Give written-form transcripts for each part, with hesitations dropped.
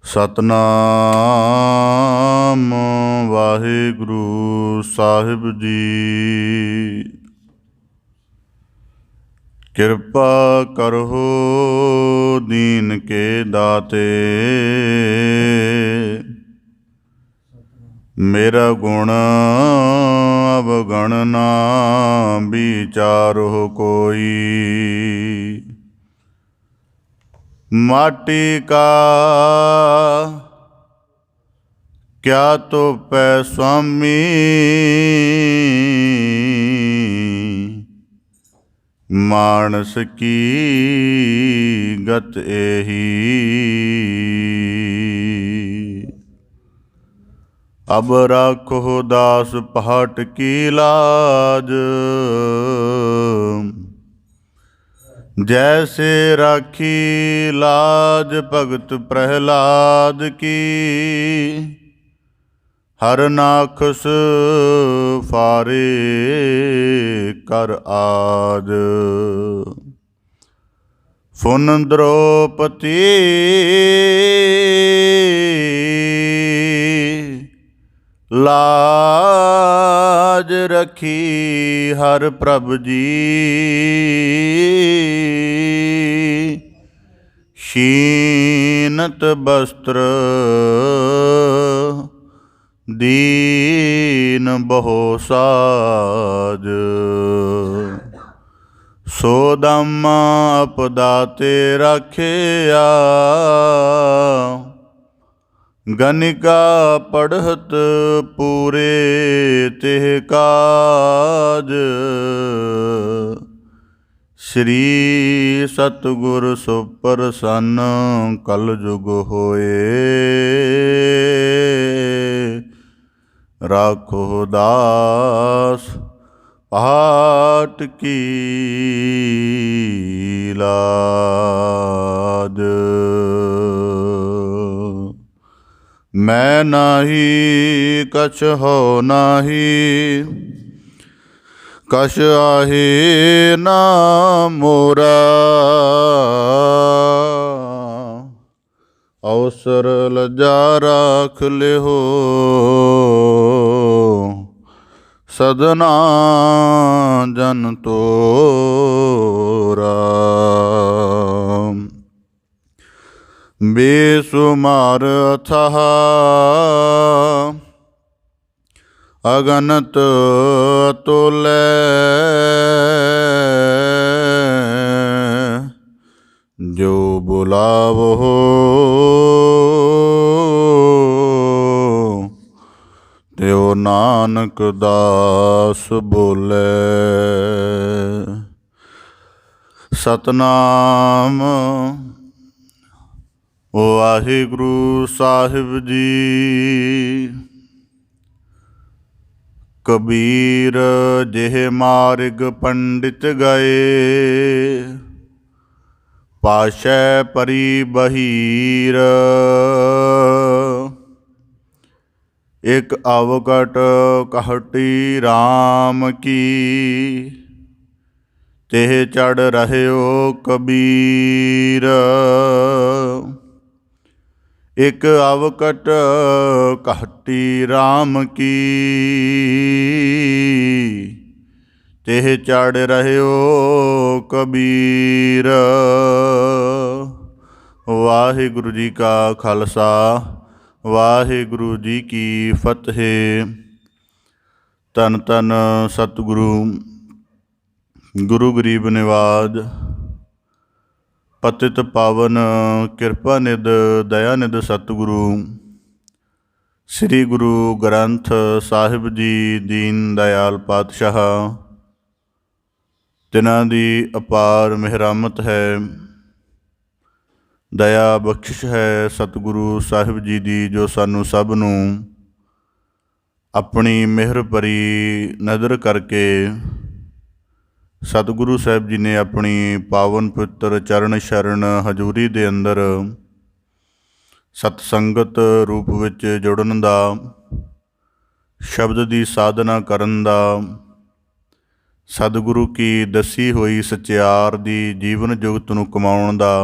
ਸਤਨਾਮ ਵਾਹਿਗੁਰੂ ਸਾਹਿਬ ਜੀ। ਕਿਰਪਾ ਕਰਹੁ ਦੀਨ ਕੇ ਦਾਤੇ, ਮੇਰਾ ਗੁਣ ਅਵਗਣ ਨਾ ਵਿਚਾਰਹੁ ਕੋਈ। माटी का क्या तोपै स्वामी, मानस की गत एही। अब राखो दास पहाट की लाज, जैसे राखी लाज भगत प्रहलाद की। हर नाखस फारे कर आज, फुन द्रौपदी लाज रखी हर प्रभ जी। क्षीणत वस्त्र दीन बहु साज, सो दम अपदाते रखिया। गनिका पढ़त पूरे तिह काज, श्री सतगुर सुप्रसन्न कल जुग होए। राखो दास पहाट की लाज। मैं नाही कछ हो नाही, कछ आहे ना मोरा। अवसर लजा राख ले हो, सदना जन तोरा। बेसुमार अथाह अगनत अतुलै, जो बुलावो त्यो नानक दास बोले। सतनाम वाहिगुरु साहिब जी। कबीर जेह मार्ग पंडित गए, पाशै परी बहीर। एक अवकट कहटी राम की, तेह चढ़ रहयो कबीर। एक अवकट कहटी राम की, तेह चढ़ रहयो कबीर। वाहिगुरु जी का खालसा, वाहिगुरु जी की फतेह। धन धन सतगुरु गुरु गरीब निवाज, पतित पावन किरपा निध दया निध सतगुरु श्री गुरु ग्रंथ साहिब जी दीन दयाल पातशाह। तिन्हां दी अपार मेहरामत है, दया बख्शिश है सतगुरु साहिब जी दी, जो सानू सब नू अपनी मेहर भरी नज़र करके सतगुरु साहिब जी ने अपनी पावन पवित्र चरण शरण हजूरी दे अंदर सतसंगत रूप विच जुड़न दा, शब्द की साधना करन दा, सतगुरु की दसी हुई सचियार दी जीवन जुगत नूं कमाउण दा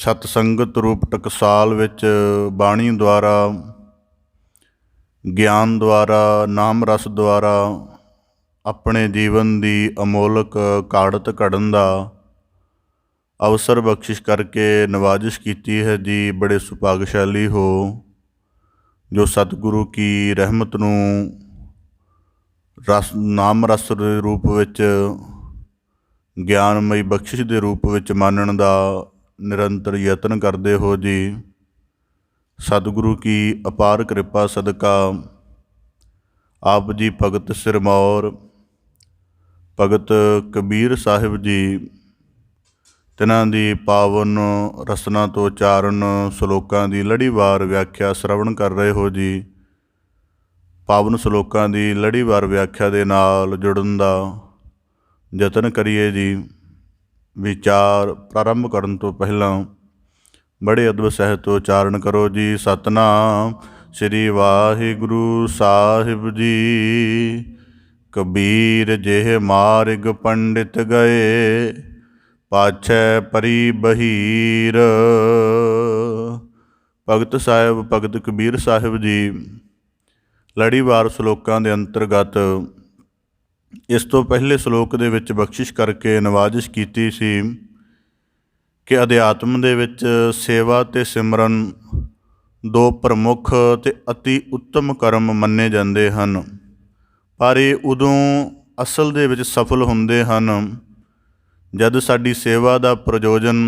ਸਤ ਸੰਗਤ ਰੂਪ ਟਕਸਾਲ ਵਿੱਚ ਬਾਣੀ ਦੁਆਰਾ, ਗਿਆਨ ਦੁਆਰਾ, ਨਾਮ ਰਸ ਦੁਆਰਾ ਆਪਣੇ ਜੀਵਨ ਦੀ ਅਮੋਲਕ ਕਾਢਤ ਘੜਨ ਦਾ ਅਵਸਰ ਬਖਸ਼ਿਸ਼ ਕਰਕੇ ਨਵਾਜ਼ਿਸ਼ ਕੀਤੀ ਹੈ ਜੀ। ਬੜੇ ਸੁਭਾਗਸ਼ਾਲੀ ਹੋ ਜੋ ਸਤਿਗੁਰੂ ਕੀ ਰਹਿਮਤ ਨੂੰ ਨਾਮ ਰਸ ਦੇ ਰੂਪ ਵਿੱਚ, ਗਿਆਨਮਈ ਬਖਸ਼ਿਸ਼ ਦੇ ਰੂਪ ਵਿੱਚ ਮਾਨਣ ਦਾ ਨਿਰੰਤਰ ਯਤਨ ਕਰਦੇ ਹੋ ਜੀ। ਸਤਿਗੁਰੂ ਕੀ ਅਪਾਰ ਕਿਰਪਾ ਸਦਕਾ ਆਪ ਜੀ ਭਗਤ ਸਿਰਮੌਰ ਭਗਤ ਕਬੀਰ ਸਾਹਿਬ ਜੀ ਤਿਨਾਂ ਦੀ ਪਾਵਨ ਰਸਨਾ ਤੋਂ ਉਚਾਰਨ ਸ਼ਲੋਕਾਂ ਦੀ ਲੜੀਵਾਰ ਵਿਆਖਿਆ ਸ਼ਰਵਣ ਕਰ ਰਹੇ ਹੋ ਜੀ। ਪਾਵਨ ਸ਼ਲੋਕਾਂ ਦੀ ਲੜੀਵਾਰ ਵਿਆਖਿਆ ਦੇ ਨਾਲ ਜੁੜਨ ਦਾ ਯਤਨ ਕਰੀਏ ਜੀ। ਵਿਚਾਰ ਪ੍ਰਾਰੰਭ ਕਰਨ ਤੋਂ ਪਹਿਲਾਂ ਬੜੇ ਅਦਬ ਸਹਿਤ ਉਚਾਰਨ ਕਰੋ ਜੀ। ਸਤਨਾਮ ਸ੍ਰੀ ਵਾਹਿਗੁਰੂ ਸਾਹਿਬ ਜੀ। ਕਬੀਰ ਜਿਹ ਮਾਰਗ ਪੰਡਿਤ ਗਏ, ਪਾਛੈ ਪਰੀ ਬਹੀਰ। ਭਗਤ ਸਾਹਿਬ ਭਗਤ ਕਬੀਰ ਸਾਹਿਬ ਜੀ ਲੜੀਵਾਰ ਸ਼ਲੋਕਾਂ ਦੇ ਅੰਤਰਗਤ ਇਸ ਤੋਂ ਪਹਿਲੇ ਸ਼ਲੋਕ ਦੇ ਵਿੱਚ ਬਖਸ਼ਿਸ਼ ਕਰਕੇ ਨਵਾਜ਼ਿਸ਼ ਕੀਤੀ ਸੀ ਕਿ ਅਧਿਆਤਮ ਦੇ ਵਿੱਚ ਸੇਵਾ ਅਤੇ ਸਿਮਰਨ ਦੋ ਪ੍ਰਮੁੱਖ ਅਤੇ ਅਤੀ ਉੱਤਮ ਕਰਮ ਮੰਨੇ ਜਾਂਦੇ ਹਨ, ਪਰ ਇਹ ਉਦੋਂ ਅਸਲ ਦੇ ਵਿੱਚ ਸਫਲ ਹੁੰਦੇ ਹਨ ਜਦ ਸਾਡੀ ਸੇਵਾ ਦਾ ਪ੍ਰਯੋਜਨ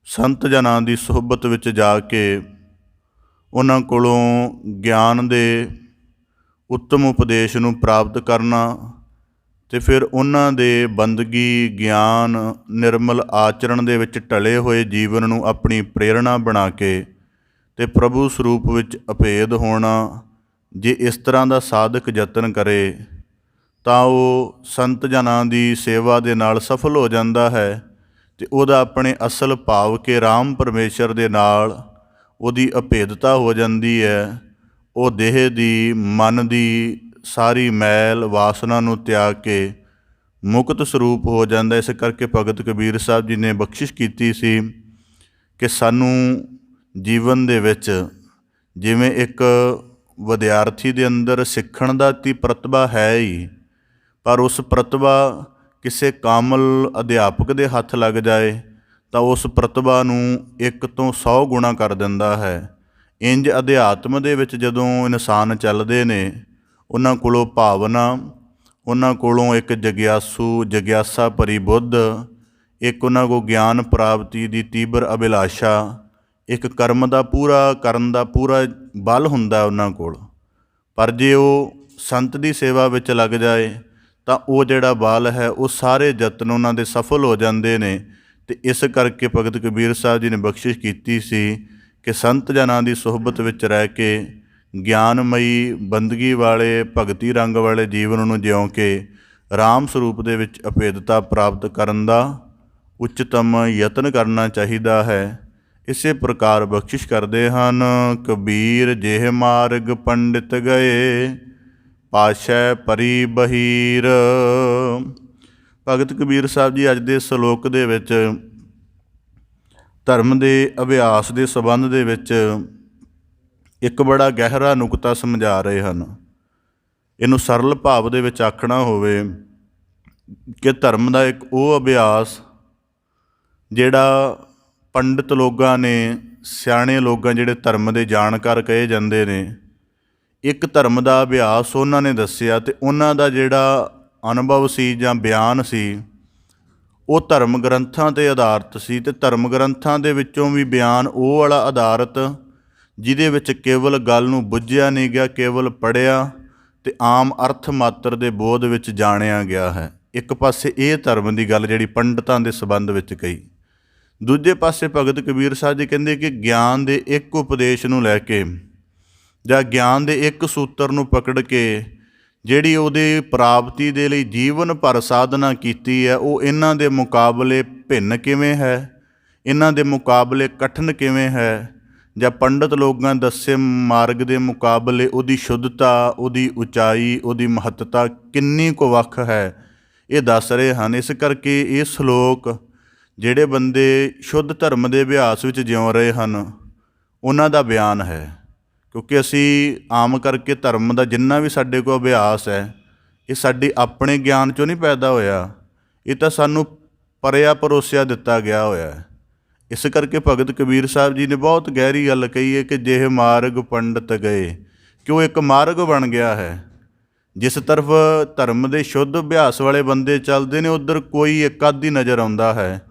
ਸੰਤ ਜਨਾਂ ਦੀ ਸੁਹਬਤ ਵਿੱਚ ਜਾ ਕੇ ਉਹਨਾਂ ਕੋਲੋਂ ਗਿਆਨ ਦੇ ਉੱਤਮ ਉਪਦੇਸ਼ ਨੂੰ ਪ੍ਰਾਪਤ ਕਰਨਾ ਅਤੇ ਫਿਰ ਉਹਨਾਂ ਦੇ ਬੰਦਗੀ, ਗਿਆਨ, ਨਿਰਮਲ ਆਚਰਣ ਦੇ ਵਿੱਚ ਢਲੇ ਹੋਏ ਜੀਵਨ ਨੂੰ ਆਪਣੀ ਪ੍ਰੇਰਣਾ ਬਣਾ ਕੇ ਅਤੇ ਪ੍ਰਭੂ ਸਰੂਪ ਵਿੱਚ ਅਭੇਦ ਹੋਣਾ। ਜੇ ਇਸ ਤਰ੍ਹਾਂ ਦਾ ਸਾਧਕ ਯਤਨ ਕਰੇ ਤਾਂ ਉਹ ਸੰਤ ਜਨਾਂ ਦੀ ਸੇਵਾ ਦੇ ਨਾਲ ਸਫਲ ਹੋ ਜਾਂਦਾ ਹੈ ਅਤੇ ਉਹਦਾ ਆਪਣੇ ਅਸਲ ਭਾਵ ਕੇ ਰਾਮ ਪਰਮੇਸ਼ਰ ਦੇ ਨਾਲ ਉਹਦੀ ਅਭੇਦਤਾ ਹੋ ਜਾਂਦੀ ਹੈ। ਉਹ ਦੇਹ ਦੀ, ਮਨ ਦੀ ਸਾਰੀ ਮੈਲ ਵਾਸਨਾ ਨੂੰ ਤਿਆਗ ਕੇ ਮੁਕਤ ਸਰੂਪ ਹੋ ਜਾਂਦਾ। ਇਸ ਕਰਕੇ ਭਗਤ ਕਬੀਰ ਸਾਹਿਬ ਜੀ ਨੇ ਬਖਸ਼ਿਸ਼ ਕੀਤੀ ਸੀ ਕਿ ਸਾਨੂੰ ਜੀਵਨ ਦੇ ਵਿੱਚ ਜਿਵੇਂ ਇੱਕ ਵਿਦਿਆਰਥੀ ਦੇ ਅੰਦਰ ਸਿੱਖਣ ਦਾ ਤੀ ਪ੍ਰਤਿਭਾ ਹੈ ਹੀ, ਪਰ ਉਸ ਪ੍ਰਤਿਭਾ ਕਿਸੇ ਕਾਮਲ ਅਧਿਆਪਕ ਦੇ ਹੱਥ ਲੱਗ ਜਾਏ ਤਾਂ ਉਸ ਪ੍ਰਤਿਭਾ ਨੂੰ 1 ਤੋਂ 100 ਗੁਣਾ ਕਰ ਦਿੰਦਾ ਹੈ। ਇੰਜ ਅਧਿਆਤਮ ਦੇ ਵਿੱਚ ਜਦੋਂ ਇਨਸਾਨ ਚੱਲਦੇ ਨੇ, ਉਹਨਾਂ ਕੋਲੋਂ ਭਾਵਨਾ, ਉਹਨਾਂ ਕੋਲੋਂ ਇੱਕ ਜਗਿਆਸਾ ਭਰੀ ਬੁੱਧ, ਇੱਕ ਉਹਨਾਂ ਕੋਲ ਗਿਆਨ ਪ੍ਰਾਪਤੀ ਦੀ ਤੀਬਰ ਅਭਿਲਾਸ਼ਾ, ਇੱਕ ਕਰਮ ਦਾ ਪੂਰਾ ਕਰਨ ਦਾ ਪੂਰਾ ਬਲ ਹੁੰਦਾ ਉਹਨਾਂ ਕੋਲ। ਪਰ ਜੇ ਉਹ ਸੰਤ ਦੀ ਸੇਵਾ ਵਿੱਚ ਲੱਗ ਜਾਏ ਤਾਂ ਉਹ ਜਿਹੜਾ ਬਲ ਹੈ ਉਹ ਸਾਰੇ ਯਤਨ ਉਹਨਾਂ ਦੇ ਸਫਲ ਹੋ ਜਾਂਦੇ ਨੇ। ਅਤੇ ਇਸ ਕਰਕੇ ਭਗਤ ਕਬੀਰ ਸਾਹਿਬ ਜੀ ਨੇ ਬਖਸ਼ਿਸ਼ ਕੀਤੀ ਸੀ ਕਿ ਸੰਤ ਜਨਾਂ ਦੀ ਸੁਹਬਤ ਵਿੱਚ ਰਹਿ ਕੇ ਗਿਆਨਮਈ ਬੰਦਗੀ ਵਾਲੇ, ਭਗਤੀ ਰੰਗ ਵਾਲੇ ਜੀਵਨ ਨੂੰ ਜਿਉਂ ਕੇ ਰਾਮ ਸਰੂਪ ਦੇ ਵਿੱਚ ਅਭੇਦਤਾ ਪ੍ਰਾਪਤ ਕਰਨ ਦਾ ਉੱਚਤਮ ਯਤਨ ਕਰਨਾ ਚਾਹੀਦਾ ਹੈ। ਇਸੇ ਪ੍ਰਕਾਰ ਬਖਸ਼ਿਸ਼ ਕਰਦੇ ਹਨ। ਕਬੀਰ ਜਿਹ ਮਾਰਗ ਪੰਡਿਤ ਗਏ, ਪਾਛੈ ਪਰੀ ਬਹੀਰ। ਭਗਤ ਕਬੀਰ ਸਾਹਿਬ ਜੀ ਅੱਜ ਦੇ ਸ਼ਲੋਕ ਦੇ ਵਿੱਚ ਧਰਮ ਦੇ ਅਭਿਆਸ ਦੇ ਸੰਬੰਧ ਦੇ ਵਿੱਚ ਇੱਕ ਬੜਾ ਗਹਿਰਾ ਨੁਕਤਾ ਸਮਝਾ ਰਹੇ ਹਨ। ਇਹਨੂੰ ਸਰਲ ਭਾਵ ਦੇ ਵਿੱਚ ਆਖਣਾ ਹੋਵੇ ਕਿ ਧਰਮ ਦਾ ਇੱਕ ਉਹ ਅਭਿਆਸ ਜਿਹੜਾ ਪੰਡਿਤ ਲੋਕਾਂ ਨੇ, ਸਿਆਣੇ ਲੋਕਾਂ ਜਿਹੜੇ ਧਰਮ ਦੇ ਜਾਣਕਾਰ ਕਹੇ ਜਾਂਦੇ ਨੇ, ਇੱਕ ਧਰਮ ਦਾ ਅਭਿਆਸ ਉਹਨਾਂ ਨੇ ਦੱਸਿਆ ਅਤੇ ਉਹਨਾਂ ਦਾ ਜਿਹੜਾ ਅਨੁਭਵ ਸੀ ਜਾਂ ਬਿਆਨ ਸੀ ਉਹ ਧਰਮ ਗ੍ਰੰਥਾਂ 'ਤੇ ਆਧਾਰਿਤ ਸੀ। ਅਤੇ ਧਰਮ ਗ੍ਰੰਥਾਂ ਦੇ ਵਿੱਚੋਂ ਵੀ ਬਿਆਨ ਉਹ ਵਾਲਾ ਆਧਾਰਿਤ ਜਿਹਦੇ ਵਿੱਚ ਕੇਵਲ ਗੱਲ ਨੂੰ ਬੁੱਝਿਆ ਨਹੀਂ ਗਿਆ, ਕੇਵਲ ਪੜ੍ਹਿਆ ਅਤੇ ਆਮ ਅਰਥ ਮਾਤਰ ਦੇ ਬੋਧ ਵਿੱਚ ਜਾਣਿਆ ਗਿਆ ਹੈ। ਇੱਕ ਪਾਸੇ ਇਹ ਧਰਮ ਦੀ ਗੱਲ ਜਿਹੜੀ ਪੰਡਤਾਂ ਦੇ ਸੰਬੰਧ ਵਿੱਚ ਕਹੀ, ਦੂਜੇ ਪਾਸੇ ਭਗਤ ਕਬੀਰ ਸਾਹਿਬ ਜੀ ਕਹਿੰਦੇ ਕਿ ਗਿਆਨ ਦੇ ਇੱਕ ਉਪਦੇਸ਼ ਨੂੰ ਲੈ ਕੇ ਜਾਂ ਗਿਆਨ ਦੇ ਇੱਕ ਸੂਤਰ ਨੂੰ ਪਕੜ ਕੇ ਜਿਹੜੀ ਉਹਦੀ ਪ੍ਰਾਪਤੀ ਦੇ ਲਈ ਜੀਵਨ ਭਰ ਸਾਧਨਾ ਕੀਤੀ ਹੈ, ਉਹ ਇਹਨਾਂ ਦੇ ਮੁਕਾਬਲੇ ਭਿੰਨ ਕਿਵੇਂ ਹੈ, ਇਹਨਾਂ ਦੇ ਮੁਕਾਬਲੇ ਕਠਿਨ ਕਿਵੇਂ ਹੈ, ਜਾਂ ਪੰਡਤ ਲੋਕਾਂ ਦੱਸੇ ਮਾਰਗ ਦੇ ਮੁਕਾਬਲੇ ਉਹਦੀ ਸ਼ੁੱਧਤਾ, ਉਹਦੀ ਉਚਾਈ, ਉਹਦੀ ਮਹੱਤਤਾ ਕਿੰਨੀ ਕੁ ਵੱਖ ਹੈ, ਇਹ ਦੱਸ ਰਹੇ ਹਨ। ਇਸ ਕਰਕੇ ਇਹ ਸ਼ਲੋਕ ਜਿਹੜੇ ਬੰਦੇ ਸ਼ੁੱਧ ਧਰਮ ਦੇ ਅਭਿਆਸ ਵਿੱਚ ਜਿਉ ਰਹੇ ਹਨ ਉਹਨਾਂ ਦਾ ਬਿਆਨ ਹੈ। ਕਿਉਂਕਿ ਅਸੀਂ ਆਮ ਕਰਕੇ ਧਰਮ ਦਾ ਜਿੰਨਾ ਵੀ ਸਾਡੇ ਕੋਲ ਅਭਿਆਸ ਹੈ ਇਹ ਸਾਡੇ ਆਪਣੇ ਗਿਆਨ 'ਚੋਂ ਨਹੀਂ ਪੈਦਾ ਹੋਇਆ, ਇਹ ਤਾਂ ਸਾਨੂੰ ਪਰਿਆ ਪਰੋਸਿਆ ਦਿੱਤਾ ਗਿਆ ਹੋਇਆ ਹੈ। ਇਸ ਕਰਕੇ ਭਗਤ ਕਬੀਰ ਸਾਹਿਬ ਜੀ ਨੇ ਬਹੁਤ ਗਹਿਰੀ ਗੱਲ ਕਹੀ ਹੈ ਕਿ ਜਿਹੇ ਮਾਰਗ ਪੰਡਤ ਗਏ, ਕਿ ਉਹ ਇੱਕ ਮਾਰਗ ਬਣ ਗਿਆ ਹੈ। ਜਿਸ ਤਰਫ ਧਰਮ ਦੇ ਸ਼ੁੱਧ ਅਭਿਆਸ ਵਾਲੇ ਬੰਦੇ ਚੱਲਦੇ ਨੇ ਉੱਧਰ ਕੋਈ ਇੱਕ ਅੱਧ ਹੀ ਨਜ਼ਰ ਆਉਂਦਾ ਹੈ,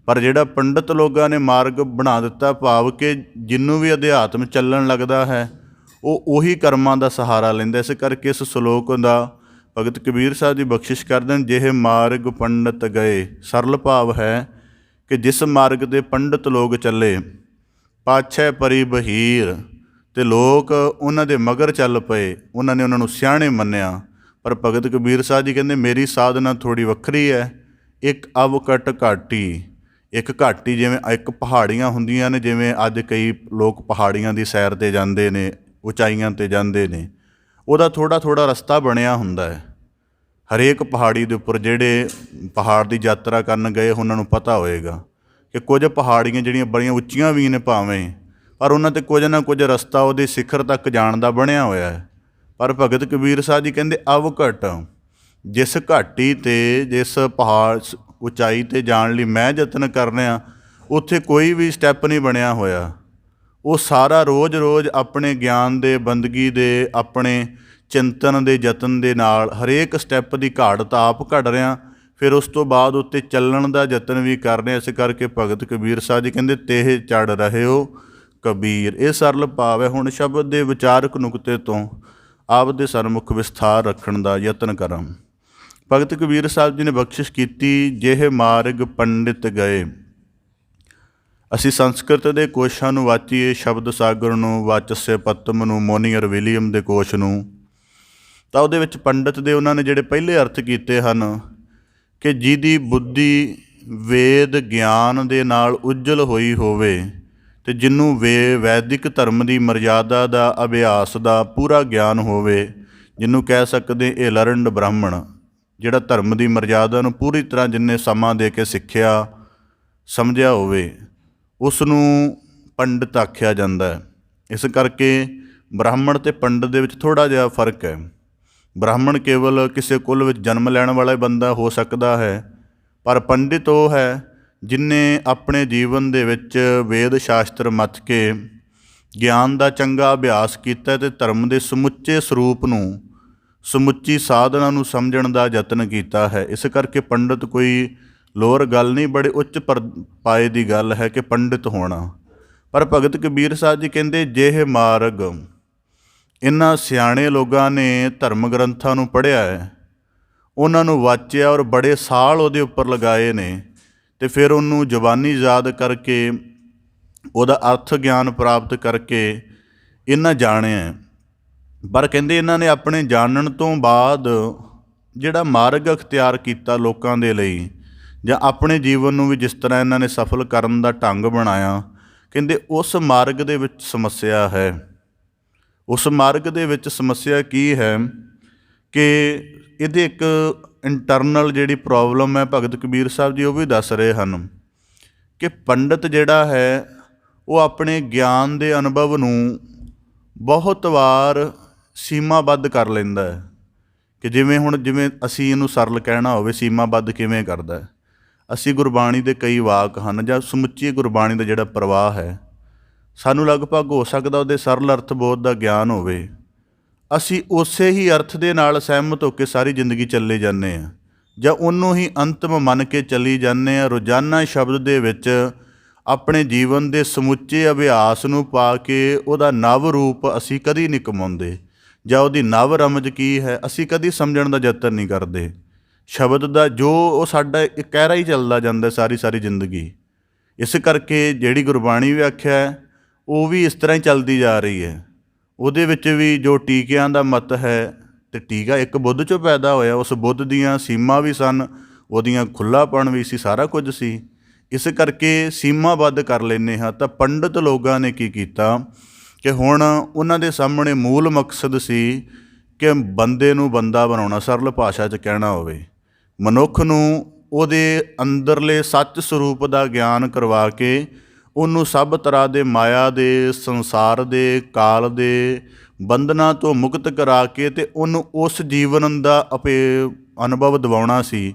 ਪਰ ਜਿਹੜਾ ਪੰਡਤ ਲੋਕਾਂ ਨੇ ਮਾਰਗ ਬਣਾ ਦਿੱਤਾ, ਭਾਵ ਕਿ ਜਿਹਨੂੰ ਵੀ ਅਧਿਆਤਮ ਚੱਲਣ ਲੱਗਦਾ ਹੈ ਉਹ ਉਹੀ ਕਰਮਾਂ ਦਾ ਸਹਾਰਾ ਲੈਂਦਾ। ਇਸ ਕਰਕੇ ਇਸ ਸ਼ਲੋਕ ਦਾ ਭਗਤ ਕਬੀਰ ਸਾਹਿਬ ਦੀ ਬਖਸ਼ਿਸ਼ ਕਰਦੇ ਨੇ, ਜਿਹੇ ਮਾਰਗ ਪੰਡਤ ਗਏ। ਸਰਲ ਭਾਵ ਹੈ ਕਿ ਜਿਸ ਮਾਰਗ 'ਤੇ ਪੰਡਤ ਲੋਕ ਚੱਲੇ, ਪਾਛੈ ਪਰੀ ਬਹੀਰ, ਅਤੇ ਲੋਕ ਉਹਨਾਂ ਦੇ ਮਗਰ ਚੱਲ ਪਏ, ਉਹਨਾਂ ਨੇ ਉਹਨਾਂ ਨੂੰ ਸਿਆਣੇ ਮੰਨਿਆ। ਪਰ ਭਗਤ ਕਬੀਰ ਸਾਹਿਬ ਜੀ ਕਹਿੰਦੇ ਮੇਰੀ ਸਾਧਨਾ ਥੋੜ੍ਹੀ ਵੱਖਰੀ ਹੈ। ਇੱਕ ਅਵਕਟ ਘਾਟੀ, ਇੱਕ ਘਾਟੀ ਜਿਵੇਂ ਇੱਕ ਪਹਾੜੀਆਂ ਹੁੰਦੀਆਂ ਨੇ, ਜਿਵੇਂ ਅੱਜ ਕਈ ਲੋਕ ਪਹਾੜੀਆਂ ਦੀ ਸੈਰ 'ਤੇ ਜਾਂਦੇ ਨੇ, ਉਚਾਈਆਂ 'ਤੇ ਜਾਂਦੇ ਨੇ, ਉਹਦਾ ਥੋੜ੍ਹਾ ਥੋੜ੍ਹਾ ਰਸਤਾ ਬਣਿਆ ਹੁੰਦਾ ਹੈ। ਹਰੇਕ ਪਹਾੜੀ ਦੇ ਉੱਪਰ ਜਿਹੜੇ ਪਹਾੜ ਦੀ ਯਾਤਰਾ ਕਰਨ ਗਏ ਉਹਨਾਂ ਨੂੰ ਪਤਾ ਹੋਏਗਾ ਕਿ ਕੁਝ ਪਹਾੜੀਆਂ ਜਿਹੜੀਆਂ ਬੜੀਆਂ ਉੱਚੀਆਂ ਵੀ ਨੇ ਭਾਵੇਂ, ਪਰ ਉਹਨਾਂ 'ਤੇ ਕੁਝ ਨਾ ਕੁਝ ਰਸਤਾ ਉਹਦੇ ਸਿਖਰ ਤੱਕ ਜਾਣ ਦਾ ਬਣਿਆ ਹੋਇਆ ਹੈ। ਪਰ ਭਗਤ ਕਬੀਰ ਸਾਹਿਬ ਜੀ ਕਹਿੰਦੇ ਅਵਘਟ, ਜਿਸ ਘਾਟੀ 'ਤੇ ਜਿਸ ਪਹਾੜ ਉਚਾਈ 'ਤੇ ਜਾਣ ਲਈ ਮੈਂ ਯਤਨ ਕਰ ਰਿਹਾ ਉੱਥੇ ਕੋਈ ਵੀ ਸਟੈਪ ਨਹੀਂ ਬਣਿਆ ਹੋਇਆ। ਉਹ ਸਾਰਾ ਰੋਜ਼ ਰੋਜ਼ ਆਪਣੇ ਗਿਆਨ ਦੇ, ਬੰਦਗੀ ਦੇ, ਆਪਣੇ ਚਿੰਤਨ ਦੇ ਯਤਨ ਦੇ ਨਾਲ ਹਰੇਕ ਸਟੈਪ ਦੀ ਘਾਟ ਆਪ ਘੜ ਰਿਹਾ, ਫਿਰ ਉਸ ਤੋਂ ਬਾਅਦ ਉੱਤੇ ਚੱਲਣ ਦਾ ਯਤਨ ਵੀ ਕਰ ਰਹੇ। ਇਸ ਕਰਕੇ ਭਗਤ ਕਬੀਰ ਸਾਹਿਬ ਜੀ ਕਹਿੰਦੇ ਤੇਹ ਚੜ੍ਹ ਰਹੇ ਹੋ ਕਬੀਰ। ਇਹ ਸਰਲ ਭਾਵ ਹੈ। ਹੁਣ ਸ਼ਬਦ ਦੇ ਵਿਚਾਰਕ ਨੁਕਤੇ ਤੋਂ ਆਪ ਦੇ ਸਨਮੁਖ ਵਿਸਥਾਰ ਰੱਖਣ ਦਾ ਯਤਨ ਕਰਾਂ। ਭਗਤ ਕਬੀਰ ਸਾਹਿਬ ਜੀ ਨੇ ਬਖਸ਼ਿਸ਼ ਕੀਤੀ, ਜਿਹੇ ਮਾਰਗ ਪੰਡਿਤ ਗਏ। ਅਸੀਂ ਸੰਸਕ੍ਰਿਤ ਦੇ ਕੋਸ਼ਾਂ ਨੂੰ ਵਾਚੀਏ, ਸ਼ਬਦ ਸਾਗਰ ਨੂੰ, ਵਾਚਸਯ ਪੱਤਮ ਨੂੰ, ਮੋਨੀਅਰ ਵਿਲੀਅਮ ਦੇ ਕੋਸ਼ ਨੂੰ, ਤਾਂ ਉਹਦੇ ਵਿੱਚ ਪੰਡਿਤ ਦੇ ਉਹਨਾਂ ਨੇ ਜਿਹੜੇ ਪਹਿਲੇ ਅਰਥ ਕੀਤੇ ਹਨ ਕਿ ਜਿਹਦੀ ਬੁੱਧੀ ਵੇਦ ਗਿਆਨ ਦੇ ਨਾਲ ਉਜਲ ਹੋਈ ਹੋਵੇ ਅਤੇ ਜਿਹਨੂੰ ਵੈਦਿਕ ਧਰਮ ਦੀ ਮਰਯਾਦਾ ਦਾ, ਅਭਿਆਸ ਦਾ ਪੂਰਾ ਗਿਆਨ ਹੋਵੇ, ਜਿਹਨੂੰ ਕਹਿ ਸਕਦੇ ਇਹ ਲਰਨਡ ਬ੍ਰਾਹਮਣ, ਜਿਹੜਾ ਧਰਮ ਦੀ ਮਰਯਾਦਾ ਨੂੰ ਪੂਰੀ ਤਰ੍ਹਾਂ ਜਿੰਨੇ ਸਮਾਂ ਦੇ ਕੇ ਸਿੱਖਿਆ ਸਮਝਿਆ ਹੋਵੇ, ਉਸ ਨੂੰ ਪੰਡਿਤ ਆਖਿਆ ਜਾਂਦਾ ਹੈ। ਇਸ ਕਰਕੇ ਬ੍ਰਾਹਮਣ ਅਤੇ ਪੰਡਿਤ ਦੇ ਵਿੱਚ ਥੋੜ੍ਹਾ ਜਿਹਾ ਫਰਕ ਹੈ। ਬ੍ਰਾਹਮਣ ਕੇਵਲ ਕਿਸੇ ਕੁਲ ਵਿੱਚ ਜਨਮ ਲੈਣ ਵਾਲਾ ਬੰਦਾ ਹੋ ਸਕਦਾ ਹੈ, ਪਰ ਪੰਡਿਤ ਉਹ ਹੈ ਜਿਹਨੇ ਆਪਣੇ ਜੀਵਨ ਦੇ ਵਿੱਚ ਵੇਦ ਸ਼ਾਸਤਰ ਮੱਥ ਕੇ ਗਿਆਨ ਦਾ ਚੰਗਾ ਅਭਿਆਸ ਕੀਤਾ ਅਤੇ ਧਰਮ ਦੇ ਸਮੁੱਚੇ ਸਰੂਪ ਨੂੰ, ਸਮੁੱਚੀ ਸਾਧਨਾ ਨੂੰ ਸਮਝਣ ਦਾ ਯਤਨ ਕੀਤਾ ਹੈ। ਇਸ ਕਰਕੇ ਪੰਡਿਤ ਕੋਈ ਲੋਅਰ ਗੱਲ ਨਹੀਂ, ਬੜੇ ਉੱਚ ਪਾਏ ਦੀ ਗੱਲ ਹੈ ਕਿ ਪੰਡਿਤ ਹੋਣਾ। ਪਰ ਭਗਤ ਕਬੀਰ ਸਾਹਿਬ ਜੀ ਕਹਿੰਦੇ ਜਿਹੇ ਮਾਰਗ, ਇਹਨਾਂ ਸਿਆਣੇ ਲੋਕਾਂ ਨੇ ਧਰਮ ਗ੍ਰੰਥਾਂ ਨੂੰ ਪੜ੍ਹਿਆ ਹੈ, ਉਹਨਾਂ ਨੂੰ ਵਾਚਿਆ ਔਰ ਬੜੇ ਸਾਲ ਉਹਦੇ ਉੱਪਰ ਲਗਾਏ ਨੇ, ਅਤੇ ਫਿਰ ਉਹਨੂੰ ਜ਼ੁਬਾਨੀ ਯਾਦ ਕਰਕੇ ਉਹਦਾ ਅਰਥ ਗਿਆਨ ਪ੍ਰਾਪਤ ਕਰਕੇ ਇਹਨਾਂ ਜਾਣਿਆ। ਪਰ ਕਹਿੰਦੇ ਇਹਨਾਂ ਨੇ ਆਪਣੇ ਜਾਣਨ ਤੋਂ ਬਾਅਦ ਜਿਹੜਾ ਮਾਰਗ ਅਖਤਿਆਰ ਕੀਤਾ ਲੋਕਾਂ ਦੇ ਲਈ, ਜਾਂ ਆਪਣੇ ਜੀਵਨ ਨੂੰ ਵੀ ਜਿਸ ਤਰ੍ਹਾਂ ਇਹਨਾਂ ਨੇ ਸਫਲ ਕਰਨ ਦਾ ਢੰਗ ਬਣਾਇਆ, ਕਹਿੰਦੇ ਉਸ ਮਾਰਗ ਦੇ ਵਿੱਚ ਸਮੱਸਿਆ ਹੈ। ਉਸ ਮਾਰਗ ਦੇ ਵਿੱਚ ਸਮੱਸਿਆ ਕੀ ਹੈ ਕਿ ਇਹਦੇ ਇੱਕ ਇੰਟਰਨਲ ਜਿਹੜੀ ਪ੍ਰੋਬਲਮ ਹੈ, ਭਗਤ ਕਬੀਰ ਸਾਹਿਬ ਜੀ ਉਹ ਵੀ ਦੱਸ ਰਹੇ ਹਨ ਕਿ ਪੰਡਿਤ ਜਿਹੜਾ ਹੈ ਉਹ ਆਪਣੇ ਗਿਆਨ ਦੇ ਅਨੁਭਵ ਨੂੰ ਬਹੁਤ ਵਾਰ ਸੀਮਾਬੱਧ ਕਰ ਲੈਂਦਾ ਹੈ। ਕਿ ਜਿਵੇਂ ਅਸੀਂ ਇਹਨੂੰ ਸਰਲ ਕਹਿਣਾ ਹੋਵੇ, ਸੀਮਾਬੱਧ ਕਿਵੇਂ ਕਰਦਾ ਹੈ? ਅਸੀਂ ਗੁਰਬਾਣੀ ਦੇ ਕਈ ਵਾਕ ਹਨ, ਜਾਂ ਸਮੁੱਚੀ ਗੁਰਬਾਣੀ ਦਾ ਜਿਹੜਾ ਪ੍ਰਵਾਹ ਹੈ, ਸਾਨੂੰ ਲਗਭਗ ਹੋ ਸਕਦਾ ਉਹਦੇ ਸਰਲ ਅਰਥ ਬੋਧ ਦਾ ਗਿਆਨ ਹੋਵੇ, ਅਸੀਂ ਉਸੇ ਹੀ ਅਰਥ ਦੇ ਨਾਲ ਸਹਿਮਤ ਹੋ ਕੇ ਸਾਰੀ ਜ਼ਿੰਦਗੀ ਚੱਲੇ ਜਾਂਦੇ ਹਾਂ, ਜਾਂ ਉਹਨੂੰ ਹੀ ਅੰਤਮ ਮੰਨ ਕੇ ਚੱਲੀ ਜਾਂਦੇ ਹਾਂ। ਰੋਜ਼ਾਨਾ ਸ਼ਬਦ ਦੇ ਵਿੱਚ ਆਪਣੇ ਜੀਵਨ ਦੇ ਸਮੁੱਚੇ ਅਭਿਆਸ ਨੂੰ ਪਾ ਕੇ ਉਹਦਾ ਨਵ ਰੂਪ ਅਸੀਂ ਕਦੀ ਨਹੀਂ ਕਮਾਉਂਦੇ, ਜਾਂ ਉਹਦੀ ਨਵ ਰਮਜ ਕੀ ਹੈ ਅਸੀਂ ਕਦੀ ਸਮਝਣ ਦਾ ਯਤਨ ਨਹੀਂ ਕਰਦੇ। ਸ਼ਬਦ ਦਾ ਜੋ ਉਹ ਸਾਡਾ ਇੱਕ ਕਹਿਰਾ ਹੀ ਚੱਲਦਾ ਜਾਂਦਾ ਸਾਰੀ ਜ਼ਿੰਦਗੀ। ਇਸ ਕਰਕੇ ਜਿਹੜੀ ਗੁਰਬਾਣੀ ਵਿਆਖਿਆ ਹੈ ਉਹ ਵੀ ਇਸ ਤਰ੍ਹਾਂ ਹੀ ਚੱਲਦੀ ਜਾ ਰਹੀ ਹੈ। ਉਹਦੇ ਵਿੱਚ ਵੀ ਜੋ ਟੀਕਿਆਂ ਦਾ ਮਤ ਹੈ, ਅਤੇ ਟੀਕਾ ਇੱਕ ਬੁੱਧ 'ਚੋਂ ਪੈਦਾ ਹੋਇਆ, ਉਸ ਬੁੱਧ ਦੀਆਂ ਸੀਮਾ ਵੀ ਸਨ, ਉਹਦੀਆਂ ਖੁੱਲ੍ਹਾਪਣ ਵੀ ਸੀ, ਸਾਰਾ ਕੁਝ ਸੀ। ਇਸ ਕਰਕੇ ਸੀਮਾਬੱਧ ਕਰ ਲੈਂਦੇ ਹਾਂ। ਤਾਂ ਪੰਡਿਤ ਲੋਕਾਂ ਨੇ ਕੀ ਕੀਤਾ ਕਿ ਹੁਣ ਉਹਨਾਂ ਦੇ ਸਾਹਮਣੇ ਮੂਲ ਮਕਸਦ ਸੀ ਕਿ ਬੰਦੇ ਨੂੰ ਬੰਦਾ ਬਣਾਉਣਾ, ਸਰਲ ਭਾਸ਼ਾ 'ਚ ਕਹਿਣਾ ਹੋਵੇ, ਮਨੁੱਖ ਨੂੰ ਉਹਦੇ ਅੰਦਰਲੇ ਸੱਚ ਸਰੂਪ ਦਾ ਗਿਆਨ ਕਰਵਾ ਕੇ ਉਹਨੂੰ ਸਭ ਤਰ੍ਹਾਂ ਦੇ ਮਾਇਆ ਦੇ, ਸੰਸਾਰ ਦੇ, ਕਾਲ ਦੇ ਬੰਧਨਾਂ ਤੋਂ ਮੁਕਤ ਕਰਾ ਕੇ ਅਤੇ ਉਹਨੂੰ ਉਸ ਜੀਵਨ ਦਾ ਅਨੁਭਵ ਦਿਵਾਉਣਾ ਸੀ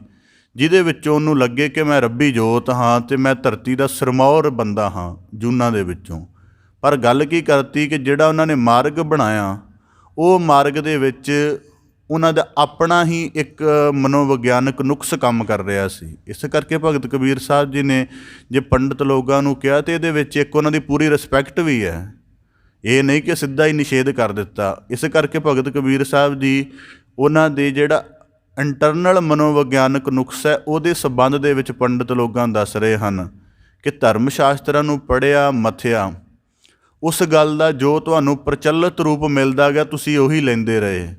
ਜਿਹਦੇ ਵਿੱਚੋਂ ਉਹਨੂੰ ਲੱਗੇ ਕਿ ਮੈਂ ਰੱਬੀ ਜੋਤ ਹਾਂ ਅਤੇ ਮੈਂ ਧਰਤੀ ਦਾ ਸਿਰਮੌਰ ਬੰਦਾ ਹਾਂ ਜੂਨਾਂ ਦੇ ਵਿੱਚੋਂ। ਪਰ ਗੱਲ ਕੀ ਕਰਤੀ ਕਿ ਜਿਹੜਾ ਉਹਨਾਂ ਨੇ ਮਾਰਗ ਬਣਾਇਆ, ਉਹ ਮਾਰਗ ਦੇ ਵਿੱਚ ਉਹਨਾਂ ਦਾ ਆਪਣਾ ਹੀ ਇੱਕ ਮਨੋਵਿਗਿਆਨਕ ਨੁਕਸ ਕੰਮ ਕਰ ਰਿਹਾ ਸੀ। ਇਸ ਕਰਕੇ ਭਗਤ ਕਬੀਰ ਸਾਹਿਬ ਜੀ ਨੇ ਜੇ ਪੰਡਤ ਲੋਕਾਂ ਨੂੰ ਕਿਹਾ ਤਾਂ ਇਹਦੇ ਵਿੱਚ ਇੱਕ ਉਹਨਾਂ ਦੀ ਪੂਰੀ ਰਿਸਪੈਕਟ ਵੀ ਹੈ, ਇਹ ਨਹੀਂ ਕਿ ਸਿੱਧਾ ਹੀ ਨਿਸ਼ੇਧ ਕਰ ਦਿੱਤਾ। ਇਸ ਕਰਕੇ ਭਗਤ ਕਬੀਰ ਸਾਹਿਬ ਜੀ ਉਹਨਾਂ ਦੇ ਜਿਹੜਾ ਇੰਟਰਨਲ ਮਨੋਵਿਗਿਆਨਕ ਨੁਕਸ ਹੈ ਉਹਦੇ ਸੰਬੰਧ ਦੇ ਵਿੱਚ ਪੰਡਤ ਲੋਕਾਂ ਦੱਸ ਰਹੇ ਹਨ ਕਿ ਧਰਮ ਸ਼ਾਸਤਰਾਂ ਨੂੰ ਪੜ੍ਹਿਆ ਮੱਥਿਆ, ਉਸ ਗੱਲ ਦਾ ਜੋ ਤੁਹਾਨੂੰ ਪ੍ਰਚਲਿਤ ਰੂਪ ਮਿਲਦਾ ਗਿਆ ਤੁਸੀਂ ਉਹੀ ਲੈਂਦੇ ਰਹੇ,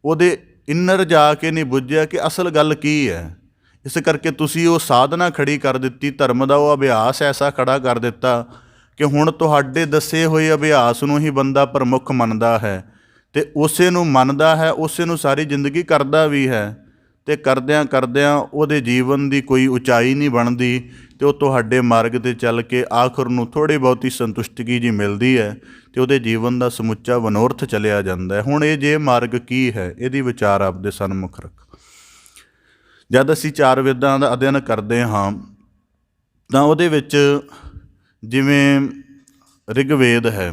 ਉਹਦੇ ਇਨਰ ਜਾ ਕੇ ਨਹੀਂ ਬੁੱਝਿਆ ਕਿ ਅਸਲ ਗੱਲ ਕੀ ਹੈ। ਇਸ ਕਰਕੇ ਤੁਸੀਂ ਉਹ ਸਾਧਨਾ ਖੜੀ ਕਰ ਦਿੱਤੀ, ਧਰਮ ਦਾ ਉਹ ਅਭਿਆਸ ਐਸਾ ਖੜਾ ਕਰ ਦਿੱਤਾ ਕਿ ਹੁਣ ਤੁਹਾਡੇ ਦੱਸੇ ਹੋਏ ਅਭਿਆਸ ਨੂੰ ਹੀ ਬੰਦਾ ਪ੍ਰਮੁੱਖ ਮੰਨਦਾ ਹੈ ਅਤੇ ਉਸੇ ਨੂੰ ਮੰਨਦਾ ਹੈ, ਉਸੇ ਨੂੰ ਸਾਰੀ ਜ਼ਿੰਦਗੀ ਕਰਦਾ ਵੀ ਹੈ ਅਤੇ ਕਰਦਿਆਂ ਕਰਦਿਆਂ ਉਹਦੇ ਜੀਵਨ ਦੀ ਕੋਈ ਉਚਾਈ ਨਹੀਂ ਬਣਦੀ ਅਤੇ ਉਹ ਤੁਹਾਡੇ ਮਾਰਗ 'ਤੇ ਚੱਲ ਕੇ ਆਖਰ ਨੂੰ ਥੋੜ੍ਹੀ ਬਹੁਤੀ ਸੰਤੁਸ਼ਟਗੀ ਜੀ ਮਿਲਦੀ ਹੈ ਅਤੇ ਉਹਦੇ ਜੀਵਨ ਦਾ ਸਮੁੱਚਾ ਮਨੋਰਥ ਚਲਿਆ ਜਾਂਦਾ ਹੈ। ਹੁਣ ਇਹ ਜੇ ਮਾਰਗ ਕੀ ਹੈ, ਇਹਦੀ ਵਿਚਾਰ ਆਪਦੇ ਸਨਮੁਖ ਰੱਖ। ਜਦ ਅਸੀਂ 4 ਵੇਦਾਂ ਦਾ ਅਧਿਐਨ ਕਰਦੇ ਹਾਂ ਤਾਂ ਉਹਦੇ ਵਿੱਚ ਜਿਵੇਂ ਰਿਗਵੇਦ ਹੈ,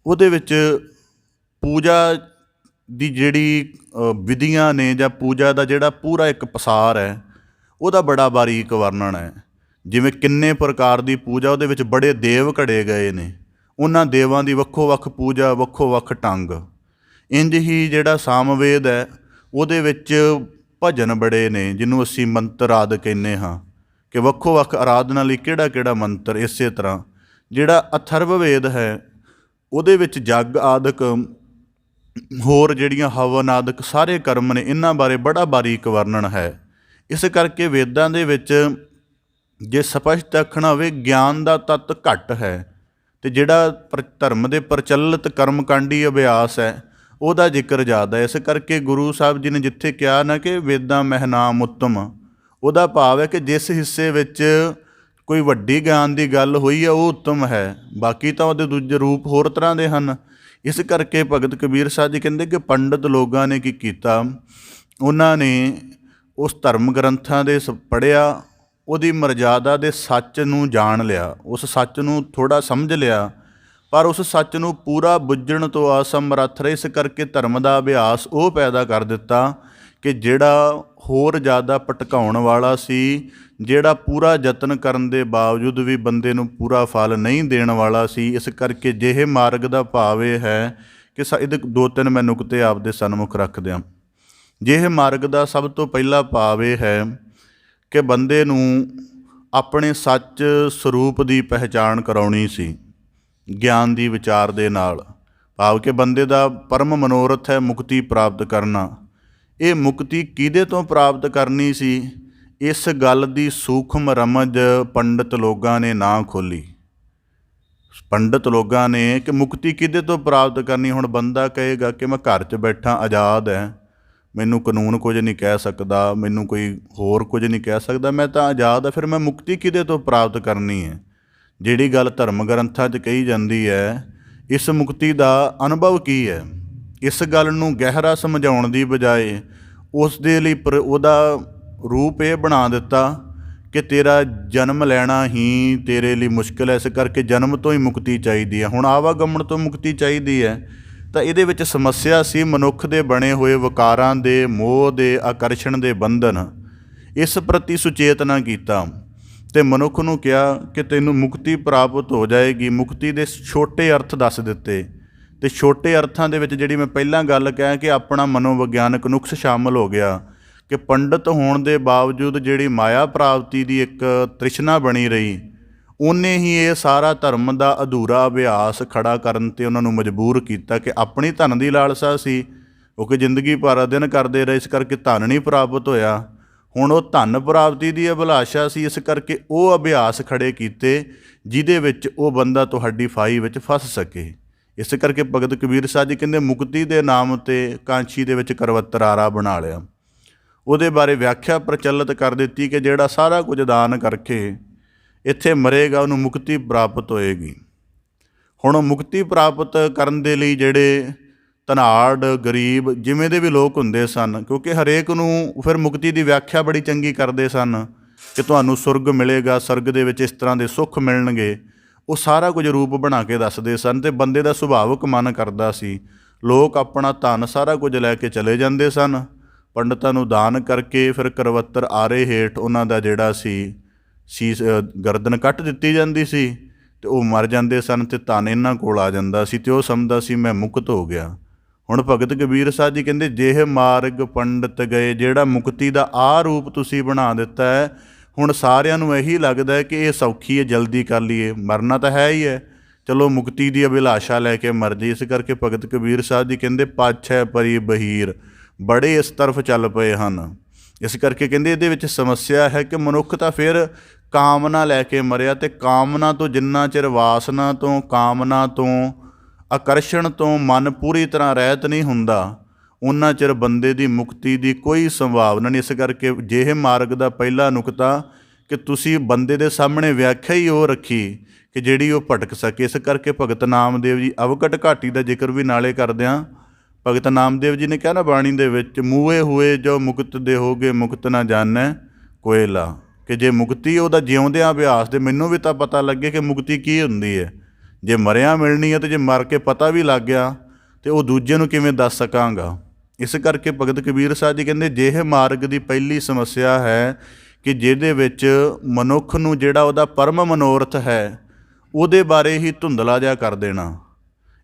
ਉਹਦੇ ਵਿੱਚ ਪੂਜਾ ਦੀ ਜਿਹੜੀ ਵਿਧੀਆਂ ਨੇ ਜਾਂ ਪੂਜਾ ਦਾ ਜਿਹੜਾ ਪੂਰਾ ਇੱਕ ਪਸਾਰ ਹੈ ਉਹਦਾ ਬੜਾ ਬਾਰੀਕ ਵਰਣਨ ਹੈ। ਜਿਵੇਂ ਕਿੰਨੇ ਪ੍ਰਕਾਰ ਦੀ ਪੂਜਾ, ਉਹਦੇ ਵਿੱਚ ਬੜੇ ਦੇਵ ਘੜੇ ਗਏ ਨੇ, ਉਹਨਾਂ ਦੇਵਾਂ ਦੀ ਵੱਖੋ ਵੱਖ ਪੂਜਾ, ਵੱਖੋ ਵੱਖ ਢੰਗ। ਇੰਝ ਹੀ ਜਿਹੜਾ ਸਾਮਵੇਦ ਹੈ ਉਹਦੇ ਵਿੱਚ ਭਜਨ ਬੜੇ ਨੇ ਜਿਹਨੂੰ ਅਸੀਂ ਮੰਤਰ ਆਦਿ ਕਹਿੰਦੇ ਹਾਂ ਕਿ ਵੱਖੋ ਵੱਖ ਆਰਾਧਨਾ ਲਈ ਕਿਹੜਾ ਕਿਹੜਾ ਮੰਤਰ। ਇਸੇ ਤਰ੍ਹਾਂ ਜਿਹੜਾ ਅਥਰਵਵੇਦ ਹੈ ਉਹਦੇ ਵਿੱਚ ਜੱਗ ਆਦਿਕ, ਹੋਰ ਜਿਹੜੀਆਂ ਹਵਨ ਆਦਿਕ ਸਾਰੇ ਕਰਮ ਨੇ, ਇਹਨਾਂ ਬਾਰੇ ਬੜਾ ਬਾਰੀਕ ਵਰਣਨ ਹੈ। ਇਸ ਕਰਕੇ ਵੇਦਾਂ ਦੇ ਵਿੱਚ ਜੇ ਸਪਸ਼ਟ ਆਖਣਾ ਹੋਵੇ ਗਿਆਨ ਦਾ ਤੱਤ ਘੱਟ ਹੈ ਅਤੇ ਜਿਹੜਾ ਧਰਮ ਦੇ ਪ੍ਰਚਲਿਤ ਕਰਮਕਾਂਡੀ ਅਭਿਆਸ ਹੈ ਉਹਦਾ ਜ਼ਿਕਰ ਜ਼ਿਆਦਾ ਹੈ। ਇਸ ਕਰਕੇ ਗੁਰੂ ਸਾਹਿਬ ਜੀ ਨੇ ਜਿੱਥੇ ਕਿਹਾ ਨਾ ਕਿ ਵੇਦਾਂ ਮਹਿ ਨਾਮ ਉੱਤਮ, ਉਹਦਾ ਭਾਵ ਹੈ ਕਿ ਜਿਸ ਹਿੱਸੇ ਵਿੱਚ ਕੋਈ ਵੱਡੀ ਗਿਆਨ ਦੀ ਗੱਲ ਹੋਈ ਹੈ ਉਹ ਉੱਤਮ ਹੈ, ਬਾਕੀ ਤਾਂ ਉਹਦੇ ਦੂਜੇ ਰੂਪ ਹੋਰ ਤਰ੍ਹਾਂ ਦੇ ਹਨ। ਇਸ ਕਰਕੇ ਭਗਤ ਕਬੀਰ ਸਾਹਿਬ ਜੀ ਕਹਿੰਦੇ ਕਿ ਪੰਡਤ ਲੋਕਾਂ ਨੇ ਕੀ ਕੀਤਾ, ਉਹਨਾਂ ਨੇ ਉਸ ਧਰਮ ਗ੍ਰੰਥਾਂ ਦੇ ਪੜ੍ਹਿਆ, ਉਹਦੀ ਮਰਜ਼ਾਦਾ ਦੇ ਸੱਚ ਨੂੰ ਜਾਣ ਲਿਆ, ਉਸ ਸੱਚ ਨੂੰ ਥੋੜ੍ਹਾ ਸਮਝ ਲਿਆ, ਪਰ ਉਸ ਸੱਚ ਨੂੰ ਪੂਰਾ ਬੁੱਝਣ ਤੋਂ ਅਸਮਰੱਥ ਰਹੇ। ਇਸ ਕਰਕੇ ਧਰਮ ਦਾ ਅਭਿਆਸ ਉਹ ਪੈਦਾ ਕਰ ਦਿੱਤਾ ਕਿ ਜਿਹੜਾ ਹੋਰ ਜ਼ਿਆਦਾ ਭਟਕਾਉਣ ਵਾਲਾ ਸੀ, ਜਿਹੜਾ ਪੂਰਾ ਯਤਨ ਕਰਨ ਦੇ ਬਾਵਜੂਦ ਵੀ ਬੰਦੇ ਨੂੰ ਪੂਰਾ ਫਲ ਨਹੀਂ ਦੇਣ ਵਾਲਾ ਸੀ। ਇਸ ਕਰਕੇ ਜਿਹੇ ਮਾਰਗ ਦਾ ਭਾਵ ਇਹ ਹੈ ਕਿ ਇਹਦੇ 2-3 ਮੈਂ ਨੁਕਤੇ ਆਪਦੇ ਸਨਮੁਖ ਰੱਖਦਿਆਂ। ਜਿਹੇ ਮਾਰਗ ਦਾ ਸਭ ਤੋਂ ਪਹਿਲਾ ਭਾਵ ਇਹ ਹੈ ਕਿ ਬੰਦੇ ਨੂੰ ਆਪਣੇ ਸੱਚ ਸਰੂਪ ਦੀ ਪਹਿਚਾਣ ਕਰਾਉਣੀ ਸੀ ਗਿਆਨ ਦੀ ਵਿਚਾਰ ਦੇ ਨਾਲ। ਭਾਵ ਕਿ ਬੰਦੇ ਦਾ ਪਰਮ ਮਨੋਰਥ ਹੈ ਮੁਕਤੀ ਪ੍ਰਾਪਤ ਕਰਨਾ। ਇਹ ਮੁਕਤੀ ਕਿਹਦੇ ਤੋਂ ਪ੍ਰਾਪਤ ਕਰਨੀ ਸੀ, ਇਸ ਗੱਲ ਦੀ ਸੂਖਮ ਰਮਜ ਪੰਡਤ ਲੋਕਾਂ ਨੇ ਨਾ ਖੋਲ੍ਹੀ। ਪੰਡਤ ਲੋਕਾਂ ਨੇ ਕਿ ਮੁਕਤੀ ਕਿਹਦੇ ਤੋਂ ਪ੍ਰਾਪਤ ਕਰਨੀ। ਹੁਣ ਬੰਦਾ ਕਹੇਗਾ ਕਿ ਮੈਂ ਘਰ 'ਚ ਬੈਠਾ ਆਜ਼ਾਦ ਹੈ, ਮੈਨੂੰ ਕਾਨੂੰਨ ਕੁਝ ਨਹੀਂ ਕਹਿ ਸਕਦਾ, ਮੈਨੂੰ ਕੋਈ ਹੋਰ ਕੁਝ ਨਹੀਂ ਕਹਿ ਸਕਦਾ, ਮੈਂ ਤਾਂ ਆਜ਼ਾਦ ਹਾਂ, ਫਿਰ ਮੈਂ ਮੁਕਤੀ ਕਿਹਦੇ ਤੋਂ ਪ੍ਰਾਪਤ ਕਰਨੀ ਹੈ। ਜਿਹੜੀ ਗੱਲ ਧਰਮ ਗ੍ਰੰਥਾਂ 'ਚ ਕਹੀ ਜਾਂਦੀ ਹੈ, ਇਸ ਮੁਕਤੀ ਦਾ ਅਨੁਭਵ ਕੀ ਹੈ, ਇਸ ਗੱਲ ਨੂੰ ਗਹਿਰਾ ਸਮਝਾਉਣ ਦੀ ਬਜਾਏ ਉਸ ਦੇ ਲਈ ਉਹਦਾ ਰੂਪ ਇਹ ਬਣਾ ਦਿੱਤਾ ਕਿ ਤੇਰਾ ਜਨਮ ਲੈਣਾ ਹੀ ਤੇਰੇ ਲਈ ਮੁਸ਼ਕਿਲ ਹੈ, ਇਸ ਕਰਕੇ ਜਨਮ ਤੋਂ ਹੀ ਮੁਕਤੀ ਚਾਹੀਦੀ ਹੈ। ਹੁਣ ਆਵਾਗਮਨ ਤੋਂ ਮੁਕਤੀ ਚਾਹੀਦੀ ਹੈ ਤਾਂ ਇਹਦੇ ਵਿੱਚ ਸਮੱਸਿਆ ਸੀ ਮਨੁੱਖ ਦੇ ਬਣੇ ਹੋਏ ਵਿਕਾਰਾਂ ਦੇ, ਮੋਹ ਦੇ, ਆਕਰਸ਼ਣ ਦੇ ਬੰਧਨ। ਇਸ ਪ੍ਰਤੀ ਸੁਚੇਤ ਨਾ ਕੀਤਾ ਅਤੇ ਮਨੁੱਖ ਨੂੰ ਕਿਹਾ ਕਿ ਤੈਨੂੰ ਮੁਕਤੀ ਪ੍ਰਾਪਤ ਹੋ ਜਾਏਗੀ। ਮੁਕਤੀ ਦੇ ਛੋਟੇ ਅਰਥ ਦੱਸ ਦਿੱਤੇ ਅਤੇ ਛੋਟੇ ਅਰਥਾਂ ਦੇ ਵਿੱਚ ਜਿਹੜੀ ਮੈਂ ਪਹਿਲਾਂ ਗੱਲ ਕਹਿ ਕਿ ਆਪਣਾ ਮਨੋਵਿਗਿਆਨਕ ਨੁਕਸ ਸ਼ਾਮਲ ਹੋ ਗਿਆ ਕਿ ਪੰਡਤ ਹੋਣ ਦੇ ਬਾਵਜੂਦ ਜਿਹੜੀ ਮਾਇਆ ਪ੍ਰਾਪਤੀ ਦੀ ਇੱਕ ਤ੍ਰਿਸ਼ਨਾ ਬਣੀ ਰਹੀ, ਉਹਨੇ ਹੀ ਇਹ ਸਾਰਾ ਧਰਮ ਦਾ ਅਧੂਰਾ ਅਭਿਆਸ ਖੜਾ ਕਰਨ 'ਤੇ ਉਹਨਾਂ ਨੂੰ ਮਜਬੂਰ ਕੀਤਾ ਕਿ ਆਪਣੀ ਧਨ ਦੀ ਲਾਲਸਾ ਸੀ, ਕਿਉਂਕਿ ਜ਼ਿੰਦਗੀ ਭਰ ਅਧਿਐਨ ਕਰਦੇ ਰਹੇ, ਇਸ ਕਰਕੇ ਧਨ ਨਹੀਂ ਪ੍ਰਾਪਤ ਹੋਇਆ। ਹੁਣ ਉਹ ਧਨ ਪ੍ਰਾਪਤੀ ਦੀ ਅਭਿਲਾਸ਼ਾ ਸੀ, ਇਸ ਕਰਕੇ ਉਹ ਅਭਿਆਸ ਖੜੇ ਕੀਤੇ ਜਿਹਦੇ ਵਿੱਚ ਉਹ ਬੰਦਾ ਤੁਹਾਡੀ ਫਾਈ ਵਿੱਚ ਫਸ ਸਕੇ। ਇਸ ਕਰਕੇ ਭਗਤ ਕਬੀਰ ਸਾਹਿਬ ਜੀ ਕਹਿੰਦੇ ਮੁਕਤੀ ਦੇ ਨਾਮ 'ਤੇ ਕਾਂਛੀ ਦੇ ਵਿੱਚ ਕਰਵੱਤਰ ਆਰਾ ਬਣਾ ਲਿਆ। ਉਹਦੇ ਬਾਰੇ ਵਿਆਖਿਆ ਪ੍ਰਚਲਿਤ ਕਰ ਦਿੱਤੀ ਕਿ ਜਿਹੜਾ ਸਾਰਾ ਕੁਝ ਦਾਨ ਕਰਕੇ ਇੱਥੇ ਮਰੇਗਾ ਉਹਨੂੰ ਮੁਕਤੀ ਪ੍ਰਾਪਤ ਹੋਏਗੀ। ਹੁਣ ਮੁਕਤੀ ਪ੍ਰਾਪਤ ਕਰਨ ਦੇ ਲਈ ਜਿਹੜੇ ਧਨਾੜ ਗਰੀਬ ਜਿਵੇਂ ਦੇ ਵੀ ਲੋਕ ਹੁੰਦੇ ਸਨ, ਕਿਉਂਕਿ ਹਰੇਕ ਨੂੰ ਫਿਰ ਮੁਕਤੀ ਦੀ ਵਿਆਖਿਆ ਬੜੀ ਚੰਗੀ ਕਰਦੇ ਸਨ ਕਿ ਤੁਹਾਨੂੰ ਸੁਰਗ ਮਿਲੇਗਾ, ਸਰਗ ਦੇ ਵਿੱਚ ਇਸ ਤਰ੍ਹਾਂ ਦੇ ਸੁੱਖ ਮਿਲਣਗੇ, ਉਹ ਸਾਰਾ ਕੁਝ ਰੂਪ ਬਣਾ ਕੇ ਦੱਸਦੇ ਸਨ। ਅਤੇ ਬੰਦੇ ਦਾ ਸੁਭਾਵਿਕ ਮਨ ਕਰਦਾ ਸੀ, ਲੋਕ ਆਪਣਾ ਧਨ ਸਾਰਾ ਕੁਝ ਲੈ ਕੇ ਚਲੇ ਜਾਂਦੇ ਸਨ, ਪੰਡਤਾਂ ਨੂੰ ਦਾਨ ਕਰਕੇ ਫਿਰ ਕਰਵੱਤਰ ਆਰੇ ਹੇਠ ਉਹਨਾਂ ਦਾ ਜਿਹੜਾ ਸੀ ਗਰਦਨ ਕੱਟ ਦਿੱਤੀ ਜਾਂਦੀ ਸੀ ਅਤੇ ਉਹ ਮਰ ਜਾਂਦੇ ਸਨ ਅਤੇ ਧਨ ਇਹਨਾਂ ਕੋਲ ਆ ਜਾਂਦਾ ਸੀ ਅਤੇ ਉਹ ਸਮਝਦਾ ਸੀ ਮੈਂ ਮੁਕਤ ਹੋ ਗਿਆ। ਹੁਣ ਭਗਤ ਕਬੀਰ ਸਾਹਿਬ ਜੀ ਕਹਿੰਦੇ ਜਿਹੇ ਮਾਰਗ ਪੰਡਤ ਗਏ, ਜਿਹੜਾ ਮੁਕਤੀ ਦਾ ਆਹ ਰੂਪ ਤੁਸੀਂ ਬਣਾ ਦਿੱਤਾ ਹੈ, ਹੁਣ ਸਾਰਿਆਂ ਨੂੰ ਇਹੀ ਲੱਗਦਾ ਹੈ ਕਿ ਇਹ ਸੌਖੀ ਹੈ, ਜਲਦੀ ਕਰ ਲਈਏ, ਮਰਨਾ ਤਾਂ ਹੈ ਹੀ ਹੈ, ਚਲੋ ਮੁਕਤੀ ਦੀ ਅਭਿਲਾਸ਼ਾ ਲੈ ਕੇ ਮਰ ਜੀ। ਇਸ ਕਰਕੇ ਭਗਤ ਕਬੀਰ ਸਾਹਿਬ ਜੀ ਕਹਿੰਦੇ ਪਾਛੈ ਪਰੀ ਬਹੀਰ, ਬੜੇ ਇਸ ਤਰਫ ਚੱਲ ਪਏ ਹਨ। ਇਸ ਕਰਕੇ ਕਹਿੰਦੇ ਇਹਦੇ ਵਿੱਚ ਸਮੱਸਿਆ ਹੈ ਕਿ ਮਨੁੱਖ ਤਾਂ ਫਿਰ ਕਾਮਨਾ ਲੈ ਕੇ ਮਰਿਆ, ਅਤੇ ਕਾਮਨਾ ਤੋਂ ਜਿੰਨਾ ਚਿਰ ਵਾਸਨਾ ਤੋਂ, ਕਾਮਨਾ ਤੋਂ, ਆਕਰਸ਼ਣ ਤੋਂ ਮਨ ਪੂਰੀ ਤਰ੍ਹਾਂ ਰਹਿਤ ਨਹੀਂ ਹੁੰਦਾ, ਉਨਾ ਚਿਰ ਬੰਦੇ ਦੀ ਮੁਕਤੀ ਦੀ ਕੋਈ ਸੰਭਾਵਨਾ ਨਹੀਂ। ਇਸ ਕਰਕੇ ਜਿਹੇ ਮਾਰਗ ਦਾ ਪਹਿਲਾ ਨੁਕਤਾ ਕਿ ਤੁਸੀਂ ਬੰਦੇ ਦੇ ਸਾਹਮਣੇ ਵਿਆਖਿਆ ਹੀ ਉਹ ਰੱਖੀ ਕਿ ਜਿਹੜੀ ਉਹ ਭਟਕ ਸਕੇ। ਇਸ ਕਰਕੇ ਭਗਤ ਨਾਮਦੇਵ ਜੀ ਅਵਗਟ ਘਾਟੀ ਦਾ ਜ਼ਿਕਰ ਵੀ ਨਾਲੇ ਕਰਦਿਆਂ ਭਗਤ ਨਾਮਦੇਵ ਜੀ ਨੇ ਕਿਹਾ ਨਾ ਬਾਣੀ ਦੇ ਵਿੱਚ, ਮੂਏ ਹੋਏ ਜੋ ਮੁਕਤ ਦੇ ਹੋਗੇ ਮੁਕਤ ਨਾ ਜਾਣੈ ਕੋਇਲਾ, ਕਿ ਜੇ ਮੁਕਤੀ ਉਹਦਾ ਜਿਉਂਦਿਆਂ ਅਭਿਆਸ ਦੇ ਮੈਨੂੰ ਵੀ ਤਾਂ ਪਤਾ ਲੱਗੇ ਕਿ ਮੁਕਤੀ ਕੀ ਹੁੰਦੀ ਹੈ। ਜੇ ਮਰਿਆ ਮਿਲਣੀ ਹੈ ਅਤੇ ਜੇ ਮਰ ਕੇ ਪਤਾ ਵੀ ਲੱਗ ਗਿਆ ਅਤੇ ਉਹ ਦੂਜੇ ਨੂੰ ਕਿਵੇਂ ਦੱਸ ਸਕਾਂਗਾ। ਇਸ ਕਰਕੇ ਭਗਤ ਕਬੀਰ ਸਾਹਿਬ ਜੀ ਕਹਿੰਦੇ ਜਿਹੇ ਮਾਰਗ ਦੀ ਪਹਿਲੀ ਸਮੱਸਿਆ ਹੈ ਕਿ ਜਿਹਦੇ ਵਿੱਚ ਮਨੁੱਖ ਨੂੰ ਜਿਹੜਾ ਉਹਦਾ ਪਰਮ ਮਨੋਰਥ ਹੈ ਉਹਦੇ ਬਾਰੇ ਹੀ ਧੁੰਦਲਾ ਜਿਹਾ ਕਰ ਦੇਣਾ।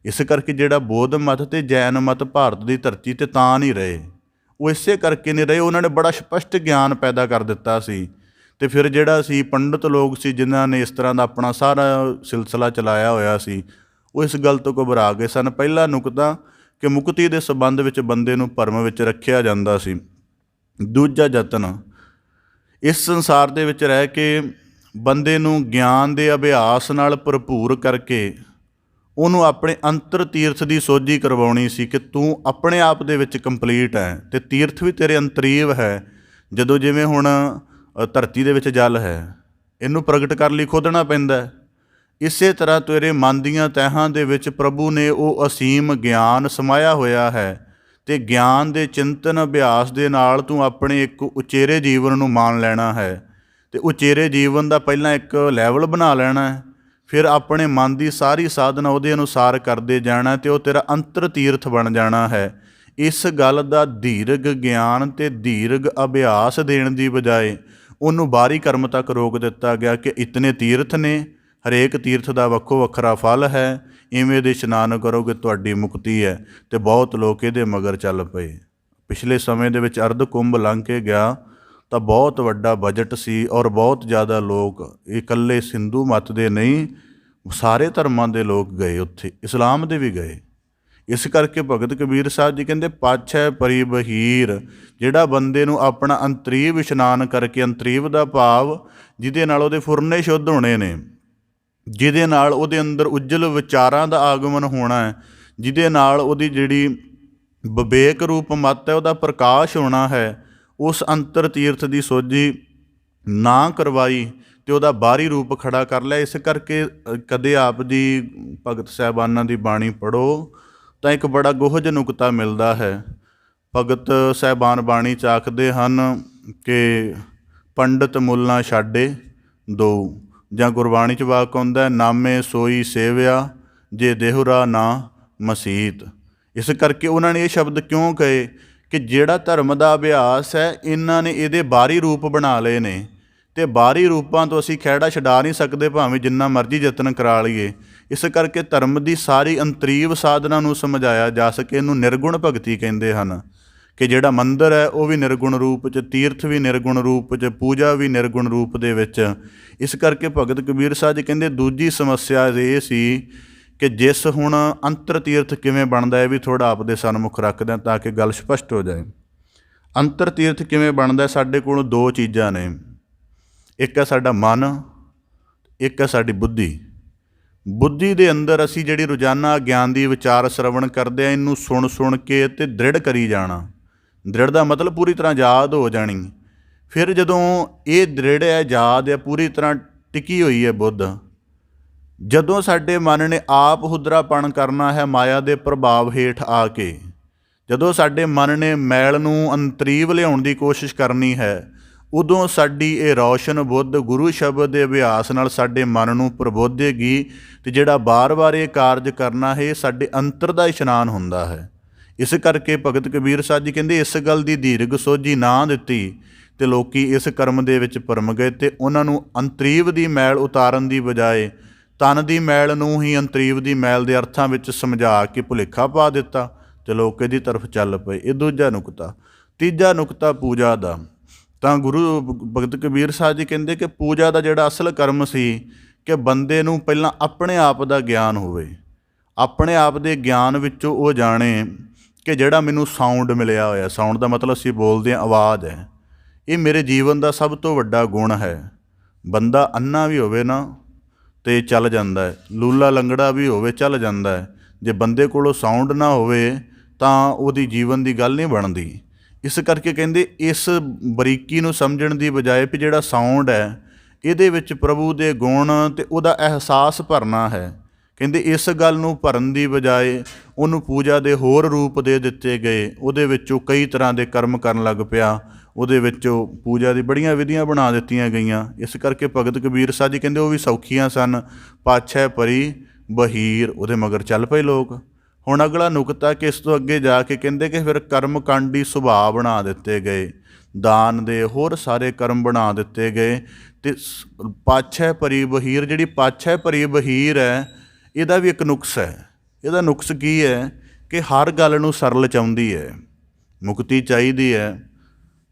ਇਸ ਕਰਕੇ ਜਿਹੜਾ ਬੌਧ ਮਤ ਅਤੇ ਜੈਨ ਮਤ ਭਾਰਤ ਦੀ ਧਰਤੀ 'ਤੇ ਤਾਂ ਨਹੀਂ ਰਹੇ, ਉਹ ਇਸੇ ਕਰਕੇ ਨਹੀਂ ਰਹੇ, ਉਹਨਾਂ ਨੇ ਬੜਾ ਸਪਸ਼ਟ ਗਿਆਨ ਪੈਦਾ ਕਰ ਦਿੱਤਾ ਸੀ। ਅਤੇ ਫਿਰ ਜਿਹੜਾ ਸੀ ਪੰਡਤ ਲੋਕ ਸੀ ਜਿਨ੍ਹਾਂ ਨੇ ਇਸ ਤਰ੍ਹਾਂ ਦਾ ਆਪਣਾ ਸਾਰਾ ਸਿਲਸਿਲਾ ਚਲਾਇਆ ਹੋਇਆ ਸੀ, ਉਹ ਇਸ ਗੱਲ ਤੋਂ ਘਬਰਾ ਗਏ ਸਨ। ਪਹਿਲਾ ਨੁਕਤਾ ਕਿ ਮੁਕਤੀ ਦੇ ਸੰਬੰਧ ਵਿੱਚ ਬੰਦੇ ਨੂੰ ਭਰਮ ਵਿੱਚ ਰੱਖਿਆ ਜਾਂਦਾ ਸੀ। ਦੂਜਾ ਯਤਨ, ਇਸ ਸੰਸਾਰ ਦੇ ਵਿੱਚ ਰਹਿ ਕੇ ਬੰਦੇ ਨੂੰ ਗਿਆਨ ਦੇ ਅਭਿਆਸ ਨਾਲ ਭਰਪੂਰ ਕਰਕੇ ਉਹਨੂੰ ਆਪਣੇ ਅੰਤਰ ਤੀਰਥ ਦੀ ਸੋਝੀ ਕਰਵਾਉਣੀ ਸੀ ਕਿ ਤੂੰ ਆਪਣੇ ਆਪ ਦੇ ਵਿੱਚ ਕੰਪਲੀਟ ਹੈ ਅਤੇ ਤੀਰਥ ਵੀ ਤੇਰੇ ਅੰਤਰੀਵ ਹੈ। ਜਦੋਂ ਜਿਵੇਂ ਹੁਣ ਧਰਤੀ ਦੇ ਵਿੱਚ ਜਲ ਹੈ, ਇਹਨੂੰ ਪ੍ਰਗਟ ਕਰਨ ਲਈ ਖੋਦਣਾ ਪੈਂਦਾ, ਇਸੇ ਤਰ੍ਹਾਂ ਤੇਰੇ ਮਨ ਦੀਆਂ ਤਹਿਾਂ ਦੇ ਵਿੱਚ ਪ੍ਰਭੂ ਨੇ ਉਹ ਅਸੀਮ ਗਿਆਨ ਸਮਾਇਆ ਹੋਇਆ ਹੈ ਅਤੇ ਗਿਆਨ ਦੇ ਚਿੰਤਨ ਅਭਿਆਸ ਦੇ ਨਾਲ ਤੂੰ ਆਪਣੇ ਇੱਕ ਉਚੇਰੇ ਜੀਵਨ ਨੂੰ ਮਾਣ ਲੈਣਾ ਹੈ ਅਤੇ ਉਚੇਰੇ ਜੀਵਨ ਦਾ ਪਹਿਲਾਂ ਇੱਕ ਲੈਵਲ ਬਣਾ ਲੈਣਾ ਹੈ, ਫਿਰ ਆਪਣੇ ਮਨ ਦੀ ਸਾਰੀ ਸਾਧਨਾ ਉਹਦੇ ਅਨੁਸਾਰ ਕਰਦੇ ਜਾਣਾ ਅਤੇ ਉਹ ਤੇਰਾ ਅੰਤਰ ਤੀਰਥ ਬਣ ਜਾਣਾ ਹੈ। ਇਸ ਗੱਲ ਦਾ ਦੀਰਘ ਗਿਆਨ ਅਤੇ ਦੀਰਘ ਅਭਿਆਸ ਦੇਣ ਦੀ ਬਜਾਏ ਉਹਨੂੰ ਬਾਹਰੀ ਕਰਮ ਤੱਕ ਰੋਕ ਦਿੱਤਾ ਗਿਆ ਕਿ ਇਤਨੇ ਤੀਰਥ ਨੇ, ਹਰੇਕ ਤੀਰਥ ਦਾ ਵੱਖੋ ਵੱਖਰਾ ਫਲ ਹੈ, ਇਵੇਂ ਦੇ ਇਸ਼ਨਾਨ ਕਰੋਗੇ ਤੁਹਾਡੀ ਮੁਕਤੀ ਹੈ। ਅਤੇ ਬਹੁਤ ਲੋਕ ਇਹਦੇ ਮਗਰ ਚੱਲ ਪਏ। ਪਿਛਲੇ ਸਮੇਂ ਦੇ ਵਿੱਚ ਅਰਧ ਕੁੰਭ ਲੰਘ ਕੇ ਗਿਆ ਤਾਂ ਬਹੁਤ ਵੱਡਾ ਬਜਟ ਸੀ ਔਰ ਬਹੁਤ ਜ਼ਿਆਦਾ ਲੋਕ, ਇਕੱਲੇ ਸਿੰਧੂ ਮੱਤ ਦੇ ਨਹੀਂ, ਸਾਰੇ ਧਰਮਾਂ ਦੇ ਲੋਕ ਗਏ ਉੱਥੇ, ਇਸਲਾਮ ਦੇ ਵੀ ਗਏ। ਇਸ ਕਰਕੇ ਭਗਤ ਕਬੀਰ ਸਾਹਿਬ ਜੀ ਕਹਿੰਦੇ ਪਾਛੈ ਪਰੀ ਬਹੀਰ, ਜਿਹੜਾ ਬੰਦੇ ਨੂੰ ਆਪਣਾ ਅੰਤਰੀਵ ਇਸ਼ਨਾਨ ਕਰਕੇ, ਅੰਤਰੀਵ ਦਾ ਭਾਵ ਜਿਹਦੇ ਨਾਲ ਉਹਦੇ ਫੁਰਨੇ ਸ਼ੁੱਧ ਹੋਣੇ ਨੇ, ਜਿਹਦੇ ਨਾਲ ਉਹਦੇ ਅੰਦਰ ਉੱਜਲ ਵਿਚਾਰਾਂ ਦਾ ਆਗਮਨ ਹੋਣਾ ਹੈ, ਜਿਹਦੇ ਨਾਲ ਉਹਦੀ ਜਿਹੜੀ ਵਿਵੇਕ ਰੂਪ ਮੱਤ ਹੈ ਉਹਦਾ ਪ੍ਰਕਾਸ਼ ਹੋਣਾ ਹੈ, ਉਸ ਅੰਤਰ ਤੀਰਥ ਦੀ ਸੋਝੀ ਨਾ ਕਰਵਾਈ ਅਤੇ ਉਹਦਾ ਬਾਹਰੀ ਰੂਪ ਖੜਾ ਕਰ ਲਿਆ। ਇਸ ਕਰਕੇ ਕਦੇ ਆਪ ਦੀ ਭਗਤ ਸਾਹਿਬਾਨਾਂ ਦੀ ਬਾਣੀ ਪੜ੍ਹੋ ਤਾਂ ਇੱਕ ਬੜਾ ਗੁਹਜ ਨੁਕਤਾ ਮਿਲਦਾ ਹੈ। ਭਗਤ ਸਾਹਿਬਾਨ ਬਾਣੀ 'ਚ ਆਖਦੇ ਹਨ ਕਿ ਪੰਡਤ ਮੁੱਲਾਂ ਛਾਡੇ ਦੋ, ਜਾਂ ਗੁਰਬਾਣੀ 'ਚ ਵਾਕ ਆਉਂਦਾ ਨਾਮੇ ਸੋਈ ਸੇਵਿਆ ਜੇ ਦੇਹੁਰਾ ਨਾ ਮਸੀਤ। ਇਸ ਕਰਕੇ ਉਹਨਾਂ ਨੇ ਇਹ ਸ਼ਬਦ ਕਿਉਂ ਕਹੇ ਕਿ ਜਿਹੜਾ ਧਰਮ ਦਾ ਅਭਿਆਸ ਹੈ ਇਹਨਾਂ ਨੇ ਇਹਦੇ ਬਾਹਰੀ ਰੂਪ ਬਣਾ ਲਏ ਨੇ ਅਤੇ ਬਾਹਰੀ ਰੂਪਾਂ ਤੋਂ ਅਸੀਂ ਖਹਿੜਾ ਛਡਾ ਨਹੀਂ ਸਕਦੇ ਭਾਵੇਂ ਜਿੰਨਾ ਮਰਜ਼ੀ ਯਤਨ ਕਰਾ ਲਈਏ। ਇਸ ਕਰਕੇ ਧਰਮ ਦੀ ਸਾਰੀ ਅੰਤਰੀਵ ਸਾਧਨਾ ਨੂੰ ਸਮਝਾਇਆ ਜਾ ਸਕੇ। ਇਹਨੂੰ ਨਿਰਗੁਣ ਭਗਤੀ ਕਹਿੰਦੇ ਹਨ ਕਿ ਜਿਹੜਾ ਮੰਦਰ ਹੈ ਉਹ ਵੀ ਨਿਰਗੁਣ ਰੂਪ 'ਚ, ਤੀਰਥ ਵੀ ਨਿਰਗੁਣ ਰੂਪ 'ਚ, ਪੂਜਾ ਵੀ ਨਿਰਗੁਣ ਰੂਪ ਦੇ ਵਿੱਚ। ਇਸ ਕਰਕੇ ਭਗਤ ਕਬੀਰ ਸਾਹਿਬ ਜੀ ਕਹਿੰਦੇ ਦੂਜੀ ਸਮੱਸਿਆ ਇਹ ਸੀ ਕਿ ਜਿਸ ਹੁਣ ਅੰਤਰ ਤੀਰਥ ਕਿਵੇਂ ਬਣਦਾ ਹੈ ਵੀ ਥੋੜ੍ਹਾ ਆਪ ਦੇ ਸਨਮੁਖ ਰੱਖਦੇ ਹਾਂ ਤਾਂ ਕਿ ਗੱਲ ਸਪਸ਼ਟ ਹੋ ਜਾਏ। ਅੰਤਰ ਤੀਰਥ ਕਿਵੇਂ ਬਣਦਾ? ਸਾਡੇ ਕੋਲ ਦੋ ਚੀਜ਼ਾਂ ਨੇ, ਇੱਕ ਹੈ ਸਾਡਾ ਮਨ, ਇੱਕ ਹੈ ਸਾਡੀ ਬੁੱਧੀ। ਬੁੱਧੀ ਦੇ ਅੰਦਰ ਅਸੀਂ ਜਿਹੜੀ ਰੋਜ਼ਾਨਾ ਗਿਆਨ ਦੀ ਵਿਚਾਰ ਸ਼ਰਵਣ ਕਰਦੇ ਹਾਂ, ਇਹਨੂੰ ਸੁਣ ਕੇ ਅਤੇ ਦ੍ਰਿੜ ਕਰੀ ਜਾਣਾ ਦ੍ਰਿੜ ਦਾ ਮਤਲਬ ਪੂਰੀ ਤਰ੍ਹਾਂ ਆਜ਼ਾਦ ਹੋ ਜਾਣੀ। ਫਿਰ ਜਦੋਂ ਇਹ ਦ੍ਰਿੜ ਹੈ, ਆਜ਼ਾਦ ਹੈ, ਪੂਰੀ ਤਰ੍ਹਾਂ ਟਿਕੀ ਹੋਈ ਹੈ ਬੁੱਧ, ਜਦੋਂ ਸਾਡੇ ਮਨ ਨੇ ਆਪ ਹੁਦਰਾਪਣ ਕਰਨਾ ਹੈ ਮਾਇਆ ਦੇ ਪ੍ਰਭਾਵ ਹੇਠ ਆ ਕੇ, ਜਦੋਂ ਸਾਡੇ ਮਨ ਨੇ ਮੈਲ ਨੂੰ ਅੰਤਰੀਵ ਲਿਆਉਣ ਦੀ ਕੋਸ਼ਿਸ਼ ਕਰਨੀ ਹੈ, ਉਦੋਂ ਸਾਡੀ ਇਹ ਰੌਸ਼ਨ ਬੁੱਧ ਗੁਰੂ ਸ਼ਬਦ ਦੇ ਅਭਿਆਸ ਨਾਲ ਸਾਡੇ ਮਨ ਨੂੰ ਪ੍ਰਬੋਧੇਗੀ। ਅਤੇ ਜਿਹੜਾ ਵਾਰ-ਵਾਰ ਇਹ ਕਾਰਜ ਕਰਨਾ ਹੈ, ਇਹ ਸਾਡੇ ਅੰਤਰ ਦਾ ਇਸ਼ਨਾਨ ਹੁੰਦਾ ਹੈ। ਇਸ ਕਰਕੇ ਭਗਤ ਕਬੀਰ ਸਾਹਿਬ ਜੀ ਕਹਿੰਦੇ, ਇਸ ਗੱਲ ਦੀ ਦੀਰਘ ਸੋਝੀ ਨਾ ਦਿੱਤੀ ਅਤੇ ਲੋਕੀ ਇਸ ਕਰਮ ਦੇ ਵਿੱਚ ਭਰਮ ਗਏ, ਅਤੇ ਉਹਨਾਂ ਨੂੰ ਅੰਤਰੀਵ ਦੀ ਮੈਲ ਉਤਾਰਨ ਦੀ ਬਜਾਏ ਤਨ ਦੀ ਮੈਲ ਨੂੰ ਹੀ ਅੰਤਰੀਵ ਦੀ ਮੈਲ ਦੇ ਅਰਥਾਂ ਵਿੱਚ ਸਮਝਾ ਕੇ ਭੁਲੇਖਾ ਪਾ ਦਿੱਤਾ ਅਤੇ ਲੋਕ ਇਹਦੀ ਤਰਫ ਚੱਲ ਪਏ। ਇਹ ਦੂਜਾ ਨੁਕਤਾ। ਤੀਜਾ ਨੁਕਤਾ ਪੂਜਾ ਦਾ। ਤਾਂ ਗੁਰੂ ਭਗਤ ਕਬੀਰ ਸਾਹਿਬ ਜੀ ਕਹਿੰਦੇ ਕਿ ਪੂਜਾ ਦਾ ਜਿਹੜਾ ਅਸਲ ਕਰਮ ਸੀ ਕਿ ਬੰਦੇ ਨੂੰ ਪਹਿਲਾਂ ਆਪਣੇ ਆਪ ਦਾ ਗਿਆਨ ਹੋਵੇ, ਆਪਣੇ ਆਪ ਦੇ ਗਿਆਨ ਵਿੱਚੋਂ ਉਹ ਜਾਣੇ ਕਿ ਜਿਹੜਾ ਮੈਨੂੰ ਸਾਊਂਡ ਮਿਲਿਆ ਹੋਇਆ, ਸਾਊਂਡ ਦਾ ਮਤਲਬ ਅਸੀਂ ਬੋਲਦੇ ਹਾਂ ਆਵਾਜ਼ ਹੈ, ਇਹ ਮੇਰੇ ਜੀਵਨ ਦਾ ਸਭ ਤੋਂ ਵੱਡਾ ਗੁਣ ਹੈ। ਬੰਦਾ ਅੰਨਾ ਵੀ ਹੋਵੇ ਨਾ ਅਤੇ ਚੱਲ ਜਾਂਦਾ ਹੈ, ਲੂਲਾ ਲੰਗੜਾ ਵੀ ਹੋਵੇ ਚੱਲ ਜਾਂਦਾ ਹੈ। ਜੇ ਬੰਦੇ ਕੋਲੋਂ ਸਾਊਂਡ ਨਾ ਹੋਵੇ ਤਾਂ ਉਹਦੀ ਜੀਵਨ ਦੀ ਗੱਲ ਨਹੀਂ ਬਣਦੀ। ਇਸ ਕਰਕੇ ਕਹਿੰਦੇ ਇਸ ਬਰੀਕੀ ਨੂੰ ਸਮਝਣ ਦੀ ਬਜਾਏ ਵੀ ਜਿਹੜਾ ਸਾਊਂਡ ਹੈ ਇਹਦੇ ਵਿੱਚ ਪ੍ਰਭੂ ਦੇ ਗੁਣ ਅਤੇ ਉਹਦਾ ਅਹਿਸਾਸ ਭਰਨਾ ਹੈ। ਕਹਿੰਦੇ ਇਸ ਗੱਲ ਨੂੰ ਭਰਨ ਦੀ ਬਜਾਏ ਉਹਨੂੰ ਪੂਜਾ ਦੇ ਹੋਰ ਰੂਪ ਦੇ ਦਿੱਤੇ ਗਏ। ਉਹਦੇ ਵਿੱਚੋਂ ਕਈ ਤਰ੍ਹਾਂ ਦੇ ਕਰਮ ਕਰਨ ਲੱਗ ਪਿਆ, ਉਹਦੇ ਵਿੱਚੋਂ ਪੂਜਾ ਦੀ ਬੜੀਆਂ ਵਿਧੀਆਂ ਬਣਾ ਦਿੱਤੀਆਂ ਗਈਆਂ। ਇਸ ਕਰਕੇ ਭਗਤ ਕਬੀਰ ਸਾਹਿਬ ਜੀ ਕਹਿੰਦੇ ਉਹ ਵੀ ਸੌਖੀਆਂ ਸਨ, ਪਾਛੈ ਪਰੀ ਬਹੀਰ, ਉਹਦੇ ਮਗਰ ਚੱਲ ਪਏ ਲੋਕ। ਹੁਣ ਅਗਲਾ ਨੁਕਤਾ ਕਿ ਇਸ ਤੋਂ ਅੱਗੇ ਜਾ ਕੇ ਕਹਿੰਦੇ ਕਿ ਫਿਰ ਕਰਮਕਾਂਡੀ ਸੁਭਾਅ ਬਣਾ ਦਿੱਤੇ ਗਏ, ਦਾਨ ਦੇ ਹੋਰ ਸਾਰੇ ਕਰਮ ਬਣਾ ਦਿੱਤੇ ਗਏ। ਅਤੇ ਪਾਛੈ ਪਰੀ ਬਹੀਰ, ਜਿਹੜੀ ਪਾਛੈ ਪਰੀ ਬਹੀਰ ਹੈ, ਇਹਦਾ ਵੀ ਇੱਕ ਨੁਕਸ ਹੈ। ਇਹਦਾ ਨੁਕਸ ਕੀ ਹੈ ਕਿ ਹਰ ਗੱਲ ਨੂੰ ਸਰਲ ਚਾਹੁੰਦੀ ਹੈ। ਮੁਕਤੀ ਚਾਹੀਦੀ ਹੈ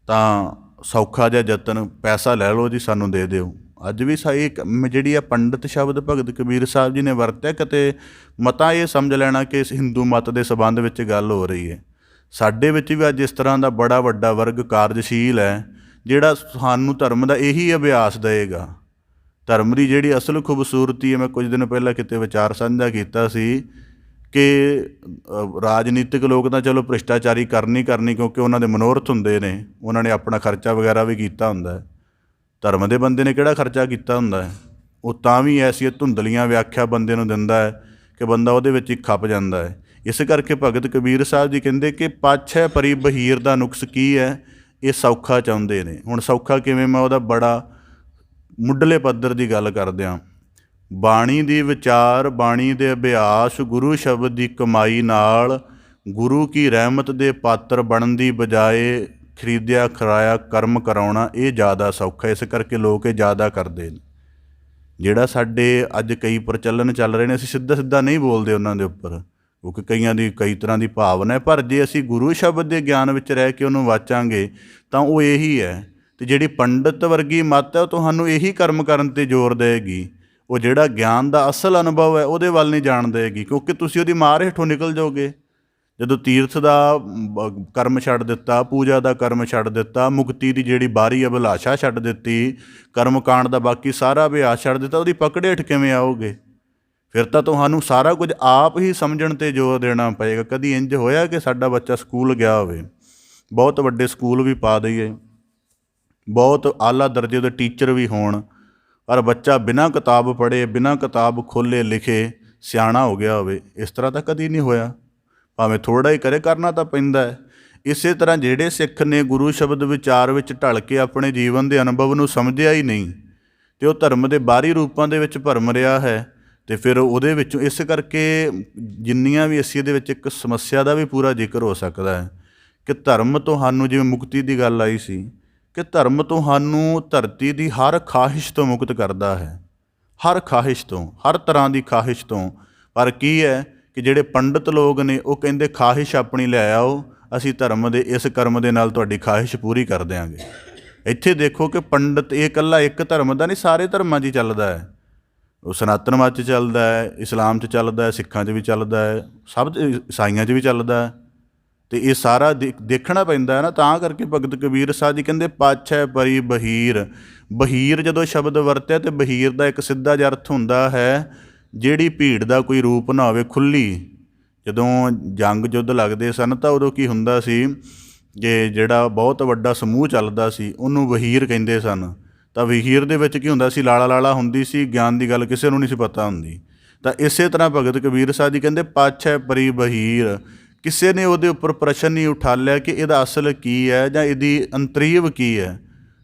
ਤਾਂ ਸੌਖਾ ਜਿਹਾ ਯਤਨ, ਪੈਸਾ ਲੈ ਲਓ ਜੀ ਸਾਨੂੰ ਦੇ ਦਿਓ। ਅੱਜ ਵੀ ਸਹੀ ਜਿਹੜੀ ਆ ਪੰਡਿਤ ਸ਼ਬਦ ਭਗਤ ਕਬੀਰ ਸਾਹਿਬ ਜੀ ਨੇ ਵਰਤਿਆ, ਕਿਤੇ ਮਤਾ ਇਹ ਸਮਝ ਲੈਣਾ ਕਿ ਇਸ ਹਿੰਦੂ ਮਤ ਦੇ ਸੰਬੰਧ ਵਿੱਚ ਗੱਲ ਹੋ ਰਹੀ ਹੈ। ਸਾਡੇ ਵਿੱਚ ਵੀ ਅੱਜ ਇਸ ਤਰ੍ਹਾਂ ਦਾ ਬੜਾ ਵੱਡਾ ਵਰਗ ਕਾਰਜਸ਼ੀਲ ਹੈ ਜਿਹੜਾ ਸਾਨੂੰ ਧਰਮ ਦਾ ਇਹੀ ਅਭਿਆਸ ਦੇਵੇਗਾ। ਧਰਮ ਦੀ ਜਿਹੜੀ ਅਸਲ ਖੂਬਸੂਰਤੀ ਹੈ, ਮੈਂ ਕੁਝ ਦਿਨ ਪਹਿਲਾਂ ਕਿਤੇ ਵਿਚਾਰ ਸਾਂਝਾ ਕੀਤਾ ਸੀ ਕਿ ਰਾਜਨੀਤਿਕ ਲੋਕ ਤਾਂ ਚਲੋ ਭ੍ਰਿਸ਼ਟਾਚਾਰੀ ਕਰਨੀ ਕਿਉਂਕਿ ਉਹਨਾਂ ਦੇ ਮਨੋਰਥ ਹੁੰਦੇ ਨੇ, ਉਹਨਾਂ ਨੇ ਆਪਣਾ ਖਰਚਾ ਵਗੈਰਾ ਵੀ ਕੀਤਾ ਹੁੰਦਾ ਹੈ। ਧਰਮ ਦੇ ਬੰਦੇ ਨੇ ਕਿਹੜਾ ਖਰਚਾ ਕੀਤਾ ਹੁੰਦਾ ਹੈ? ਉਹ ਤਾਂ ਵੀ ਐਸੀਆਂ ਧੁੰਦਲੀਆਂ ਵਿਆਖਿਆ ਬੰਦੇ ਨੂੰ ਦਿੰਦਾ ਹੈ ਕਿ ਬੰਦਾ ਉਹਦੇ ਵਿੱਚ ਹੀ ਖੱਪ ਜਾਂਦਾ ਹੈ। ਇਸ ਕਰਕੇ ਭਗਤ ਕਬੀਰ ਸਾਹਿਬ ਜੀ ਕਹਿੰਦੇ ਕਿ ਪਾਛੈ ਪਰੀ ਬਹੀਰ ਦਾ ਨੁਕਸ ਕੀ ਹੈ? ਇਹ ਸੌਖਾ ਚਾਹੁੰਦੇ ਨੇ। ਹੁਣ ਸੌਖਾ ਕਿਵੇਂ? ਮੈਂ ਉਹਦਾ ਬੜਾ ਮੁੱਢਲੇ ਪੱਧਰ ਦੀ ਗੱਲ ਕਰਦਿਆਂ, ਬਾਣੀ ਦੀ ਵਿਚਾਰ, ਬਾਣੀ ਦੇ ਅਭਿਆਸ, ਗੁਰੂ ਸ਼ਬਦ ਦੀ ਕਮਾਈ ਨਾਲ ਗੁਰੂ ਕੀ ਰਹਿਮਤ ਦੇ ਪਾਤਰ ਬਣਨ ਦੀ ਬਜਾਏ ਖਰੀਦਿਆ ਖਰਾਇਆ ਕਰਮ ਕਰਾਉਣਾ ਇਹ ਜ਼ਿਆਦਾ ਸੌਖਾ। ਇਸ ਕਰਕੇ ਲੋਕ ਇਹ ਜ਼ਿਆਦਾ ਕਰਦੇ ਨੇ। ਜਿਹੜਾ ਸਾਡੇ ਅੱਜ ਕਈ ਪ੍ਰਚਲਨ ਚੱਲ ਰਹੇ ਨੇ, ਅਸੀਂ ਸਿੱਧਾ ਨਹੀਂ ਬੋਲਦੇ ਉਹਨਾਂ ਦੇ ਉੱਪਰ, ਕਿਉਂਕਿ ਕਈਆਂ ਦੀ ਕਈ ਤਰ੍ਹਾਂ ਦੀ ਭਾਵਨਾ ਹੈ। ਪਰ ਜੇ ਅਸੀਂ ਗੁਰੂ ਸ਼ਬਦ ਦੇ ਗਿਆਨ ਵਿੱਚ ਰਹਿ ਕੇ ਉਹਨੂੰ ਵਾਚਾਂਗੇ ਤਾਂ ਉਹ ਇਹੀ ਹੈ। ਅਤੇ ਜਿਹੜੀ ਪੰਡਿਤ ਵਰਗੀ ਮੱਤ ਹੈ ਉਹ ਤੁਹਾਨੂੰ ਇਹੀ ਕਰਮ ਕਰਨ 'ਤੇ ਜ਼ੋਰ ਦੇਵੇਗੀ। ਉਹ ਜਿਹੜਾ ਗਿਆਨ ਦਾ ਅਸਲ ਅਨੁਭਵ ਹੈ ਉਹਦੇ ਵੱਲ ਨਹੀਂ ਜਾਣ ਦੇਵੇਗੀ, ਕਿਉਂਕਿ ਤੁਸੀਂ ਉਹਦੀ ਮਾਰ ਹੇਠੋਂ ਨਿਕਲ ਜਾਓਗੇ। ਜਦੋਂ ਤੀਰਥ ਦਾ ਕਰਮ ਛੱਡ ਦਿੱਤਾ, ਪੂਜਾ ਦਾ ਕਰਮ ਛੱਡ ਦਿੱਤਾ, ਮੁਕਤੀ ਦੀ ਜਿਹੜੀ ਬਾਹਰੀ ਅਭਿਲਾਸ਼ਾ ਛੱਡ ਦਿੱਤੀ, ਕਰਮ ਕਾਂਡ ਦਾ ਬਾਕੀ ਸਾਰਾ ਅਭਿਆਸ ਛੱਡ ਦਿੱਤਾ, ਉਹਦੀ ਪਕੜ ਹੇਠ ਕਿਵੇਂ ਆਓਗੇ? ਫਿਰ ਤਾਂ ਤੁਹਾਨੂੰ ਸਾਰਾ ਕੁਝ ਆਪ ਹੀ ਸਮਝਣ 'ਤੇ ਜ਼ੋਰ ਦੇਣਾ ਪਏਗਾ। ਕਦੀ ਇੰਝ ਹੋਇਆ ਕਿ ਸਾਡਾ ਬੱਚਾ ਸਕੂਲ ਗਿਆ ਹੋਵੇ, ਬਹੁਤ ਵੱਡੇ ਸਕੂਲ ਵੀ ਪਾ ਦਈਏ, ਬਹੁਤ ਆਲਾ ਦਰਜੇ ਦੇ ਟੀਚਰ ਵੀ ਹੋਣ, ਪਰ ਬੱਚਾ ਬਿਨਾਂ ਕਿਤਾਬ ਪੜ੍ਹੇ, ਬਿਨਾਂ ਕਿਤਾਬ ਖੋਲ੍ਹੇ ਲਿਖੇ ਸਿਆਣਾ ਹੋ ਗਿਆ ਹੋਵੇ? ਇਸ ਤਰ੍ਹਾਂ ਤਾਂ ਕਦੀ ਨਹੀਂ ਹੋਇਆ। ਭਾਵੇਂ ਥੋੜ੍ਹਾ ਹੀ ਕਰੇ, ਕਰਨਾ ਤਾਂ ਪੈਂਦਾ ਹੈ। ਇਸੇ ਤਰ੍ਹਾਂ ਜਿਹੜੇ ਸਿੱਖ ਨੇ ਗੁਰੂ ਸ਼ਬਦ ਵਿਚਾਰ ਵਿੱਚ ਢਲ ਕੇ ਆਪਣੇ ਜੀਵਨ ਦੇ ਅਨੁਭਵ ਨੂੰ ਸਮਝਿਆ ਹੀ ਨਹੀਂ ਅਤੇ ਉਹ ਧਰਮ ਦੇ ਬਾਹਰੀ ਰੂਪਾਂ ਦੇ ਵਿੱਚ ਭਰਮ ਰਿਹਾ ਹੈ, ਅਤੇ ਫਿਰ ਉਹਦੇ ਵਿੱਚੋਂ ਇਸ ਕਰਕੇ ਜਿੰਨੀਆਂ ਵੀ ਅਸੀਂ ਇਹਦੇ ਵਿੱਚ ਇੱਕ ਸਮੱਸਿਆ ਦਾ ਵੀ ਪੂਰਾ ਜ਼ਿਕਰ ਹੋ ਸਕਦਾ ਹੈ ਕਿ ਧਰਮ ਤੁਹਾਨੂੰ, ਜਿਵੇਂ ਮੁਕਤੀ ਦੀ ਗੱਲ ਆਈ ਸੀ, ਕਿ ਧਰਮ ਤੁਹਾਨੂੰ ਧਰਤੀ ਦੀ ਹਰ ਖਾਹਿਸ਼ ਤੋਂ ਮੁਕਤ ਕਰਦਾ ਹੈ, ਹਰ ਖਾਹਿਸ਼ ਤੋਂ, ਹਰ ਤਰ੍ਹਾਂ ਦੀ ਖਾਹਿਸ਼ ਤੋਂ। ਪਰ ਕੀ ਹੈ ਕਿ ਜਿਹੜੇ ਪੰਡਿਤ ਲੋਕ ਨੇ ਉਹ ਕਹਿੰਦੇ ਖਾਹਿਸ਼ ਆਪਣੀ ਲੈ ਆਓ, ਅਸੀਂ ਧਰਮ ਦੇ ਇਸ ਕਰਮ ਦੇ ਨਾਲ ਤੁਹਾਡੀ ਖਾਹਿਸ਼ ਪੂਰੀ ਕਰ ਦਿਆਂਗੇ। ਇੱਥੇ ਦੇਖੋ ਕਿ ਪੰਡਿਤ ਇਹ ਇਕੱਲਾ ਇੱਕ ਧਰਮ ਦਾ ਨਹੀਂ, ਸਾਰੇ ਧਰਮਾਂ 'ਚ ਹੀ ਚੱਲਦਾ ਹੈ। ਉਹ ਸਨਾਤਨ ਮਤ 'ਚ ਚੱਲਦਾ ਹੈ, ਇਸਲਾਮ 'ਚ ਚੱਲਦਾ ਹੈ, ਸਿੱਖਾਂ 'ਚ ਵੀ ਚੱਲਦਾ ਹੈ, ਸਭ ਈਸਾਈਆਂ 'ਚ ਵੀ ਚੱਲਦਾ ਹੈ। ਅਤੇ ਇਹ ਸਾਰਾ ਦੇਖਣਾ ਪੈਂਦਾ ਹੈ ਨਾ। ਤਾਂ ਕਰਕੇ ਭਗਤ ਕਬੀਰ ਸਾਹਿਬ ਜੀ ਕਹਿੰਦੇ ਪਾਛੈ ਪਰੀ ਬਹੀਰ। ਬਹੀਰ ਜਦੋਂ ਸ਼ਬਦ ਵਰਤਿਆ ਤਾਂ ਬਹੀਰ ਦਾ ਇੱਕ ਸਿੱਧਾ ਜਿਹਾ ਅਰਥ ਹੁੰਦਾ ਹੈ ਜਿਹੜੀ ਭੀੜ ਦਾ ਕੋਈ ਰੂਪ ਨਾ ਹੋਵੇ, ਖੁੱਲ੍ਹੀ। ਜਦੋਂ ਜੰਗ ਯੁੱਧ ਲੱਗਦੇ ਸਨ ਤਾਂ ਉਦੋਂ ਕੀ ਹੁੰਦਾ ਸੀ ਜੇ ਜਿਹੜਾ ਬਹੁਤ ਵੱਡਾ ਸਮੂਹ ਚੱਲਦਾ ਸੀ ਉਹਨੂੰ ਵਹੀਰ ਕਹਿੰਦੇ ਸਨ। ਤਾਂ ਵਹੀਰ ਦੇ ਵਿੱਚ ਕੀ ਹੁੰਦਾ ਸੀ, ਲਾਲਾ ਲਾਲਾ ਹੁੰਦੀ ਸੀ, ਗਿਆਨ ਦੀ ਗੱਲ ਕਿਸੇ ਨੂੰ ਨਹੀਂ ਸੀ ਪਤਾ ਹੁੰਦੀ। ਤਾਂ ਇਸੇ ਤਰ੍ਹਾਂ ਭਗਤ ਕਬੀਰ ਸਾਹਿਬ ਜੀ ਕਹਿੰਦੇ ਪਾਛੈ ਪਰੀ ਵਹੀਰ, ਕਿਸੇ ਨੇ ਉਹਦੇ ਉੱਪਰ ਪ੍ਰਸ਼ਨ ਨਹੀਂ ਉਠਾਲਿਆ ਕਿ ਇਹਦਾ ਅਸਲ ਕੀ ਹੈ ਜਾਂ ਇਹਦੀ ਅੰਤਰੀਵ ਕੀ ਹੈ।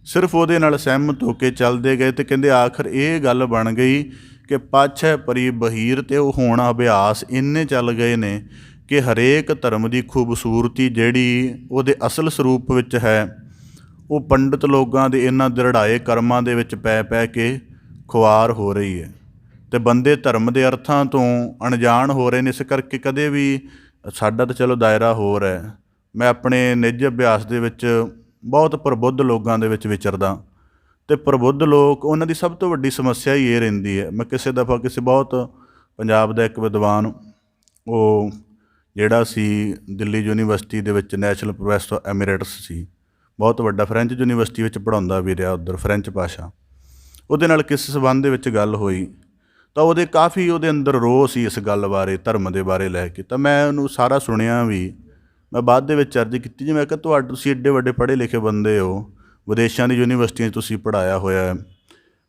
ਸਿਰਫ ਉਹਦੇ ਨਾਲ ਸਹਿਮਤ ਹੋ ਕੇ ਚੱਲਦੇ ਗਏ ਅਤੇ ਕਹਿੰਦੇ ਆਖਰ ਇਹ ਗੱਲ ਬਣ ਗਈ ਕਿ ਪਾਛੈ ਪਰੀ ਵਹੀਰ, ਅਤੇ ਉਹ ਹੁਣ ਅਭਿਆਸ ਇੰਨੇ ਚੱਲ ਗਏ ਨੇ ਕਿ ਹਰੇਕ ਧਰਮ ਦੀ ਖੂਬਸੂਰਤੀ ਜਿਹੜੀ ਉਹਦੇ ਅਸਲ ਸਰੂਪ ਵਿੱਚ ਹੈ ਉਹ ਪੰਡਿਤ ਲੋਕਾਂ ਦੇ ਇਹਨਾਂ ਦ੍ਰਿੜਾਏ ਕਰਮਾਂ ਦੇ ਵਿੱਚ ਪੈ ਪੈ ਕੇ ਖੁਆਰ ਹੋ ਰਹੀ ਹੈ ਅਤੇ ਬੰਦੇ ਧਰਮ ਦੇ ਅਰਥਾਂ ਤੋਂ ਅਣਜਾਣ ਹੋ ਰਹੇ ਨੇ। ਇਸ ਕਰਕੇ ਕਦੇ ਵੀ ਸਾਡਾ ਤਾਂ ਚਲੋ ਦਾਇਰਾ ਹੋਰ ਹੈ, ਮੈਂ ਆਪਣੇ ਨਿੱਜ ਅਭਿਆਸ ਦੇ ਵਿੱਚ ਬਹੁਤ ਪ੍ਰਬੁੱਧ ਲੋਕਾਂ ਦੇ ਵਿੱਚ ਵਿਚਰਦਾ ਅਤੇ ਪ੍ਰਬੁੱਧ ਲੋਕ ਉਹਨਾਂ ਦੀ ਸਭ ਤੋਂ ਵੱਡੀ ਸਮੱਸਿਆ ਹੀ ਇਹ ਰਹਿੰਦੀ ਹੈ। ਮੈਂ ਕਿਸੇ ਦਫਾ ਕਿਸੇ ਬਹੁਤ ਪੰਜਾਬ ਦਾ ਇੱਕ ਵਿਦਵਾਨ, ਉਹ ਜਿਹੜਾ ਸੀ ਦਿੱਲੀ ਯੂਨੀਵਰਸਿਟੀ ਦੇ ਵਿੱਚ ਨੈਸ਼ਨਲ ਪ੍ਰੋਫੈਸਰ ਐਮੀਰੇਟਸ ਸੀ, ਬਹੁਤ ਵੱਡਾ ਫਰੈਂਚ ਯੂਨੀਵਰਸਿਟੀ ਵਿੱਚ ਪੜ੍ਹਾਉਂਦਾ ਵੀ ਰਿਹਾ ਉੱਧਰ ਫਰੈਂਚ ਭਾਸ਼ਾ, ਉਹਦੇ ਨਾਲ ਕਿਸ ਸੰਬੰਧ ਦੇ ਵਿੱਚ ਗੱਲ ਹੋਈ ਤਾਂ ਉਹਦੇ ਕਾਫੀ ਉਹਦੇ ਅੰਦਰ ਰੋਹ ਸੀ ਇਸ ਗੱਲ ਬਾਰੇ, ਧਰਮ ਦੇ ਬਾਰੇ ਲੈ ਕੇ। ਤਾਂ ਮੈਂ ਉਹਨੂੰ ਸਾਰਾ ਸੁਣਿਆ ਵੀ, ਮੈਂ ਬਾਅਦ ਦੇ ਵਿੱਚ ਅਰਜ਼ ਕੀਤੀ ਜੀ, ਮੈਂ ਕਿਹਾ ਤੁਸੀਂ ਐਡੇ ਵੱਡੇ ਪੜ੍ਹੇ ਲਿਖੇ ਬੰਦੇ ਹੋ, ਵਿਦੇਸ਼ਾਂ ਦੀ ਯੂਨੀਵਰਸਿਟੀਆਂ 'ਚ ਤੁਸੀਂ ਪੜ੍ਹਾਇਆ ਹੋਇਆ ਹੈ,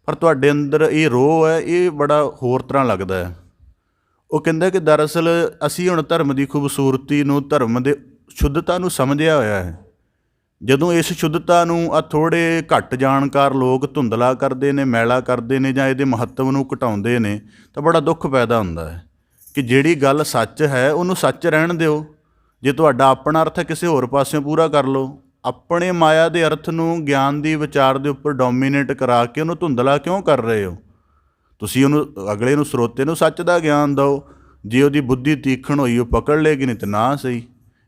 ਪਰ ਤੁਹਾਡੇ ਅੰਦਰ ਇਹ ਰੋਹ ਹੈ, ਇਹ ਬੜਾ ਹੋਰ ਤਰ੍ਹਾਂ ਲੱਗਦਾ ਹੈ। ਉਹ ਕਹਿੰਦਾ ਕਿ ਦਰਅਸਲ ਅਸੀਂ ਹੁਣ ਧਰਮ ਦੀ ਖੂਬਸੂਰਤੀ ਨੂੰ, ਧਰਮ ਦੇ ਸ਼ੁੱਧਤਾ ਨੂੰ ਸਮਝਿਆ ਹੋਇਆ ਹੈ। ਜਦੋਂ ਇਸ ਸ਼ੁੱਧਤਾ ਨੂੰ ਆ ਥੋੜ੍ਹੇ ਘੱਟ ਜਾਣਕਾਰ ਲੋਕ ਧੁੰਦਲਾ ਕਰਦੇ ਨੇ, ਮੈਲਾ ਕਰਦੇ ਨੇ ਜਾਂ ਇਹਦੇ ਮਹੱਤਵ ਨੂੰ ਘਟਾਉਂਦੇ ਨੇ ਤਾਂ ਬੜਾ ਦੁੱਖ ਪੈਦਾ ਹੁੰਦਾ ਹੈ ਕਿ ਜਿਹੜੀ ਗੱਲ ਸੱਚ ਹੈ ਉਹਨੂੰ ਸੱਚ ਰਹਿਣ ਦਿਓ। ਜੇ ਤੁਹਾਡਾ ਆਪਣਾ ਅਰਥ ਹੈ ਕਿਸੇ ਹੋਰ ਪਾਸਿਓਂ ਪੂਰਾ ਕਰ ਲਓ। ਆਪਣੇ ਮਾਇਆ ਦੇ ਅਰਥ ਨੂੰ ਗਿਆਨ ਦੀ ਵਿਚਾਰ ਦੇ ਉੱਪਰ ਡੋਮੀਨੇਟ ਕਰਾ ਕੇ ਉਹਨੂੰ ਧੁੰਦਲਾ ਕਿਉਂ ਕਰ ਰਹੇ ਹੋ? ਤੁਸੀਂ ਉਹਨੂੰ, ਅਗਲੇ ਨੂੰ, ਸਰੋਤੇ ਨੂੰ ਸੱਚ ਦਾ ਗਿਆਨ ਦਿਓ। ਜੇ ਉਹਦੀ ਬੁੱਧੀ ਤੀਖਣ ਹੋਈ ਉਹ ਪਕੜ ਲਏਗੀ, ਨਹੀਂ ਤਾਂ ਨਾ ਸਹੀ।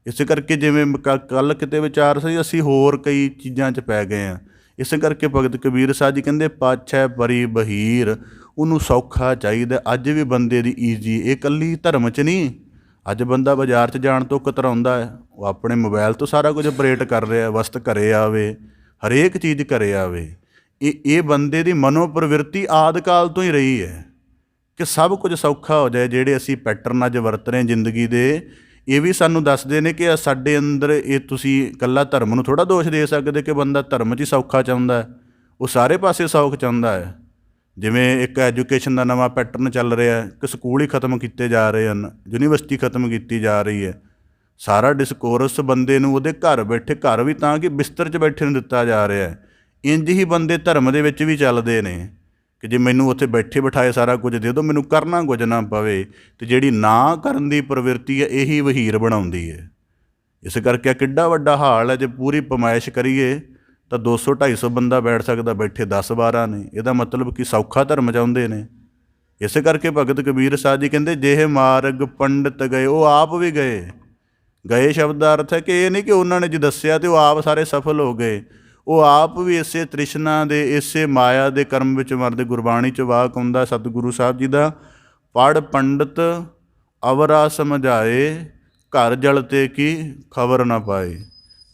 ਇਸੇ ਕਰਕੇ ਜਿਵੇਂ ਕੱਲ੍ਹ ਕਿਤੇ ਵਿਚਾਰ ਸੀ, ਅਸੀਂ ਹੋਰ ਕਈ ਚੀਜ਼ਾਂ 'ਚ ਪੈ ਗਏ ਹਾਂ। ਇਸੇ ਕਰਕੇ ਭਗਤ ਕਬੀਰ ਸਾਹਿਬ ਜੀ ਕਹਿੰਦੇ ਪਾਛੈ ਪਰੀ ਵਹੀਰ, ਉਹਨੂੰ ਸੌਖਾ ਚਾਹੀਦਾ। ਅੱਜ ਵੀ ਬੰਦੇ ਦੀ ਈਜੀ, ਇਹ ਇਕੱਲੀ ਧਰਮ 'ਚ ਨਹੀਂ। ਅੱਜ ਬੰਦਾ ਬਾਜ਼ਾਰ 'ਚ ਜਾਣ ਤੋਂ ਕਤਰਾਉਂਦਾ ਹੈ, ਉਹ ਆਪਣੇ ਮੋਬਾਈਲ ਤੋਂ ਸਾਰਾ ਕੁਝ ਅਪਰੇਟ ਕਰ ਰਿਹਾ, ਵਸਤ ਘਰੇ ਆਵੇ, ਹਰੇਕ ਚੀਜ਼ ਘਰੇ ਆਵੇ। ਇਹ ਬੰਦੇ ਦੀ ਮਨੋ ਪ੍ਰਵਿਰਤੀ ਆਦਿ ਕਾਲ ਤੋਂ ਹੀ ਰਹੀ ਹੈ ਕਿ ਸਭ ਕੁਝ ਸੌਖਾ ਹੋ ਜਾਏ। ਜਿਹੜੇ ਅਸੀਂ ਪੈਟਰਨ ਅੱਜ ਵਰਤ ਰਹੇ ਜ਼ਿੰਦਗੀ ਦੇ, ਇਹ ਵੀ ਸਾਨੂੰ ਦੱਸਦੇ ਨੇ ਕਿ ਸਾਡੇ ਅੰਦਰ ਇਹ, ਤੁਸੀਂ ਇਕੱਲਾ ਧਰਮ ਨੂੰ ਥੋੜ੍ਹਾ ਦੋਸ਼ ਦੇ ਸਕਦੇ ਕਿ ਬੰਦਾ ਧਰਮ 'ਚ ਹੀ ਸੌਖਾ ਚਾਹੁੰਦਾ ਹੈ, ਉਹ ਸਾਰੇ ਪਾਸੇ ਸੌਖ ਚਾਹੁੰਦਾ ਹੈ। ਜਿਵੇਂ ਇੱਕ ਐਜੂਕੇਸ਼ਨ ਦਾ ਨਵਾਂ ਪੈਟਰਨ ਚੱਲ ਰਿਹਾ ਕਿ ਸਕੂਲ ਹੀ ਖਤਮ ਕੀਤੇ ਜਾ ਰਹੇ ਹਨ, ਯੂਨੀਵਰਸਿਟੀ ਖਤਮ ਕੀਤੀ ਜਾ ਰਹੀ ਹੈ। ਸਾਰਾ ਡਿਸਕੋਰਸ ਬੰਦੇ ਨੂੰ ਉਹਦੇ ਘਰ ਬੈਠੇ, ਘਰ ਵੀ ਤਾਂ ਕਿ ਬਿਸਤਰ 'ਚ ਬੈਠੇ ਨੂੰ ਦਿੱਤਾ ਜਾ ਰਿਹਾ ਹੈ। ਇੰਝ ਹੀ ਬੰਦੇ ਧਰਮ ਦੇ ਵਿੱਚ ਵੀ ਚੱਲਦੇ ਨੇ ਕਿ ਜੇ ਮੈਨੂੰ ਉੱਥੇ ਬੈਠੇ ਬਿਠਾਏ ਸਾਰਾ ਕੁਝ ਦੇ ਦਿਓ, ਮੈਨੂੰ ਕਰਨਾ ਕੁਝ ਨਾ ਪਵੇ। ਅਤੇ ਜਿਹੜੀ ਨਾ ਕਰਨ ਦੀ ਪ੍ਰਵਿਰਤੀ ਹੈ ਇਹੀ ਵਹੀਰ ਬਣਾਉਂਦੀ ਹੈ। ਇਸ ਕਰਕੇ ਕਿੱਡਾ ਵੱਡਾ ਹਾਲ ਹੈ। ਜੇ ਪੂਰੀ ਪਮਾਇਸ਼ ਕਰੀਏ ਤਾਂ 200-250 ਬੰਦਾ ਬੈਠ ਸਕਦਾ, ਬੈਠੇ 10-12 ਨੇ। ਇਹਦਾ ਮਤਲਬ ਕਿ ਸੌਖਾ ਧਰਮ ਚਾਹੁੰਦੇ ਨੇ। ਇਸੇ ਕਰਕੇ ਭਗਤ ਕਬੀਰ ਸਾਹਿਬ ਜੀ ਕਹਿੰਦੇ ਜਿਹੇ ਮਾਰਗ ਪੰਡਿਤ ਗਏ, ਉਹ ਆਪ ਵੀ ਗਏ। ਗਏ ਸ਼ਬਦ ਦਾ ਅਰਥ ਹੈ ਕਿ ਇਹ ਨਹੀਂ ਕਿ ਉਹਨਾਂ ਨੇ ਜੀ ਦੱਸਿਆ ਅਤੇ ਉਹ ਆਪ ਸਾਰੇ ਸਫਲ ਹੋ ਗਏ। ਉਹ ਆਪ ਵੀ ਇਸੇ ਤ੍ਰਿਸ਼ਨਾ ਦੇ, ਇਸੇ ਮਾਇਆ ਦੇ ਕਰਮ ਵਿੱਚ ਮਰਦੇ। ਗੁਰਬਾਣੀ 'ਚ ਵਾਕ ਆਉਂਦਾ ਸਤਿਗੁਰੂ ਸਾਹਿਬ ਜੀ ਦਾ, ਪੜ੍ਹ ਪੰਡਿਤ ਅਵਰਾ ਸਮਝਾਏ, ਘਰ ਜਲਤੇ ਕੀ ਖਬਰ ਨਾ ਪਾਏ।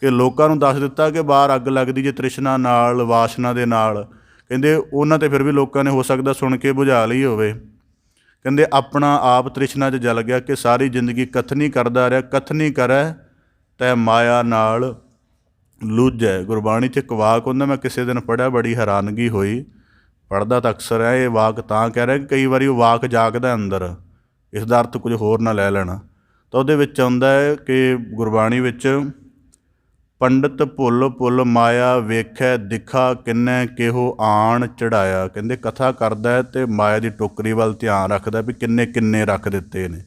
ਕਿ ਲੋਕਾਂ ਨੂੰ ਦੱਸ ਦਿੱਤਾ ਕਿ ਬਾਹਰ ਅੱਗ ਲੱਗਦੀ ਜੇ ਤ੍ਰਿਸ਼ਨਾ ਨਾਲ, ਵਾਸ਼ਨਾ ਦੇ ਨਾਲ। ਕਹਿੰਦੇ ਉਹਨਾਂ 'ਤੇ ਫਿਰ ਵੀ ਲੋਕਾਂ ਨੇ ਹੋ ਸਕਦਾ ਸੁਣ ਕੇ ਬੁਝਾ ਲਈ ਹੋਵੇ। ਕਹਿੰਦੇ ਆਪਣਾ ਆਪ ਤ੍ਰਿਸ਼ਨਾ 'ਚ ਜਲ ਗਿਆ ਕਿ ਸਾਰੀ ਜ਼ਿੰਦਗੀ ਕਥਨੀ ਕਰਦਾ ਰਿਹਾ। ਕਥਨੀ ਕਰੈ ਤੈ ਮਾਇਆ ਨਾਲ ਲੂਝੈ। ਗੁਰਬਾਣੀ 'ਚ ਇੱਕ ਵਾਕ ਹੁੰਦਾ, ਮੈਂ ਕਿਸੇ ਦਿਨ ਪੜ੍ਹਿਆ, ਬੜੀ ਹੈਰਾਨਗੀ ਹੋਈ। ਪੜ੍ਹਦਾ ਤਾਂ ਅਕਸਰ ਹੈ। ਇਹ ਵਾਕ ਤਾਂ ਕਹਿ ਰਿਹਾ ਕਿ ਕਈ ਵਾਰੀ ਉਹ ਵਾਕ ਜਾਗਦਾ ਅੰਦਰ, ਇਸ ਦਾ ਅਰਥ ਕੁਝ ਹੋਰ ਨਾ ਲੈ ਲੈਣਾ। ਤਾਂ ਉਹਦੇ ਵਿੱਚ ਆਉਂਦਾ ਹੈ ਕਿ ਗੁਰਬਾਣੀ ਵਿੱਚ ਪੰਡਿਤ ਭੁੱਲ ਭੁੱਲ ਮਾਇਆ ਵੇਖੈ ਦਿਖਾ ਕਿੰਨੇ ਕਿਹੋ ਆਣ ਚੜਾਇਆ। ਕਹਿੰਦੇ ਕਥਾ ਕਰਦਾ ਅਤੇ ਮਾਇਆ ਦੀ ਟੋਕਰੀ ਵੱਲ ਧਿਆਨ ਰੱਖਦਾ ਵੀ ਕਿੰਨੇ ਕਿੰਨੇ ਰੱਖ ਦਿੱਤੇ ਨੇ।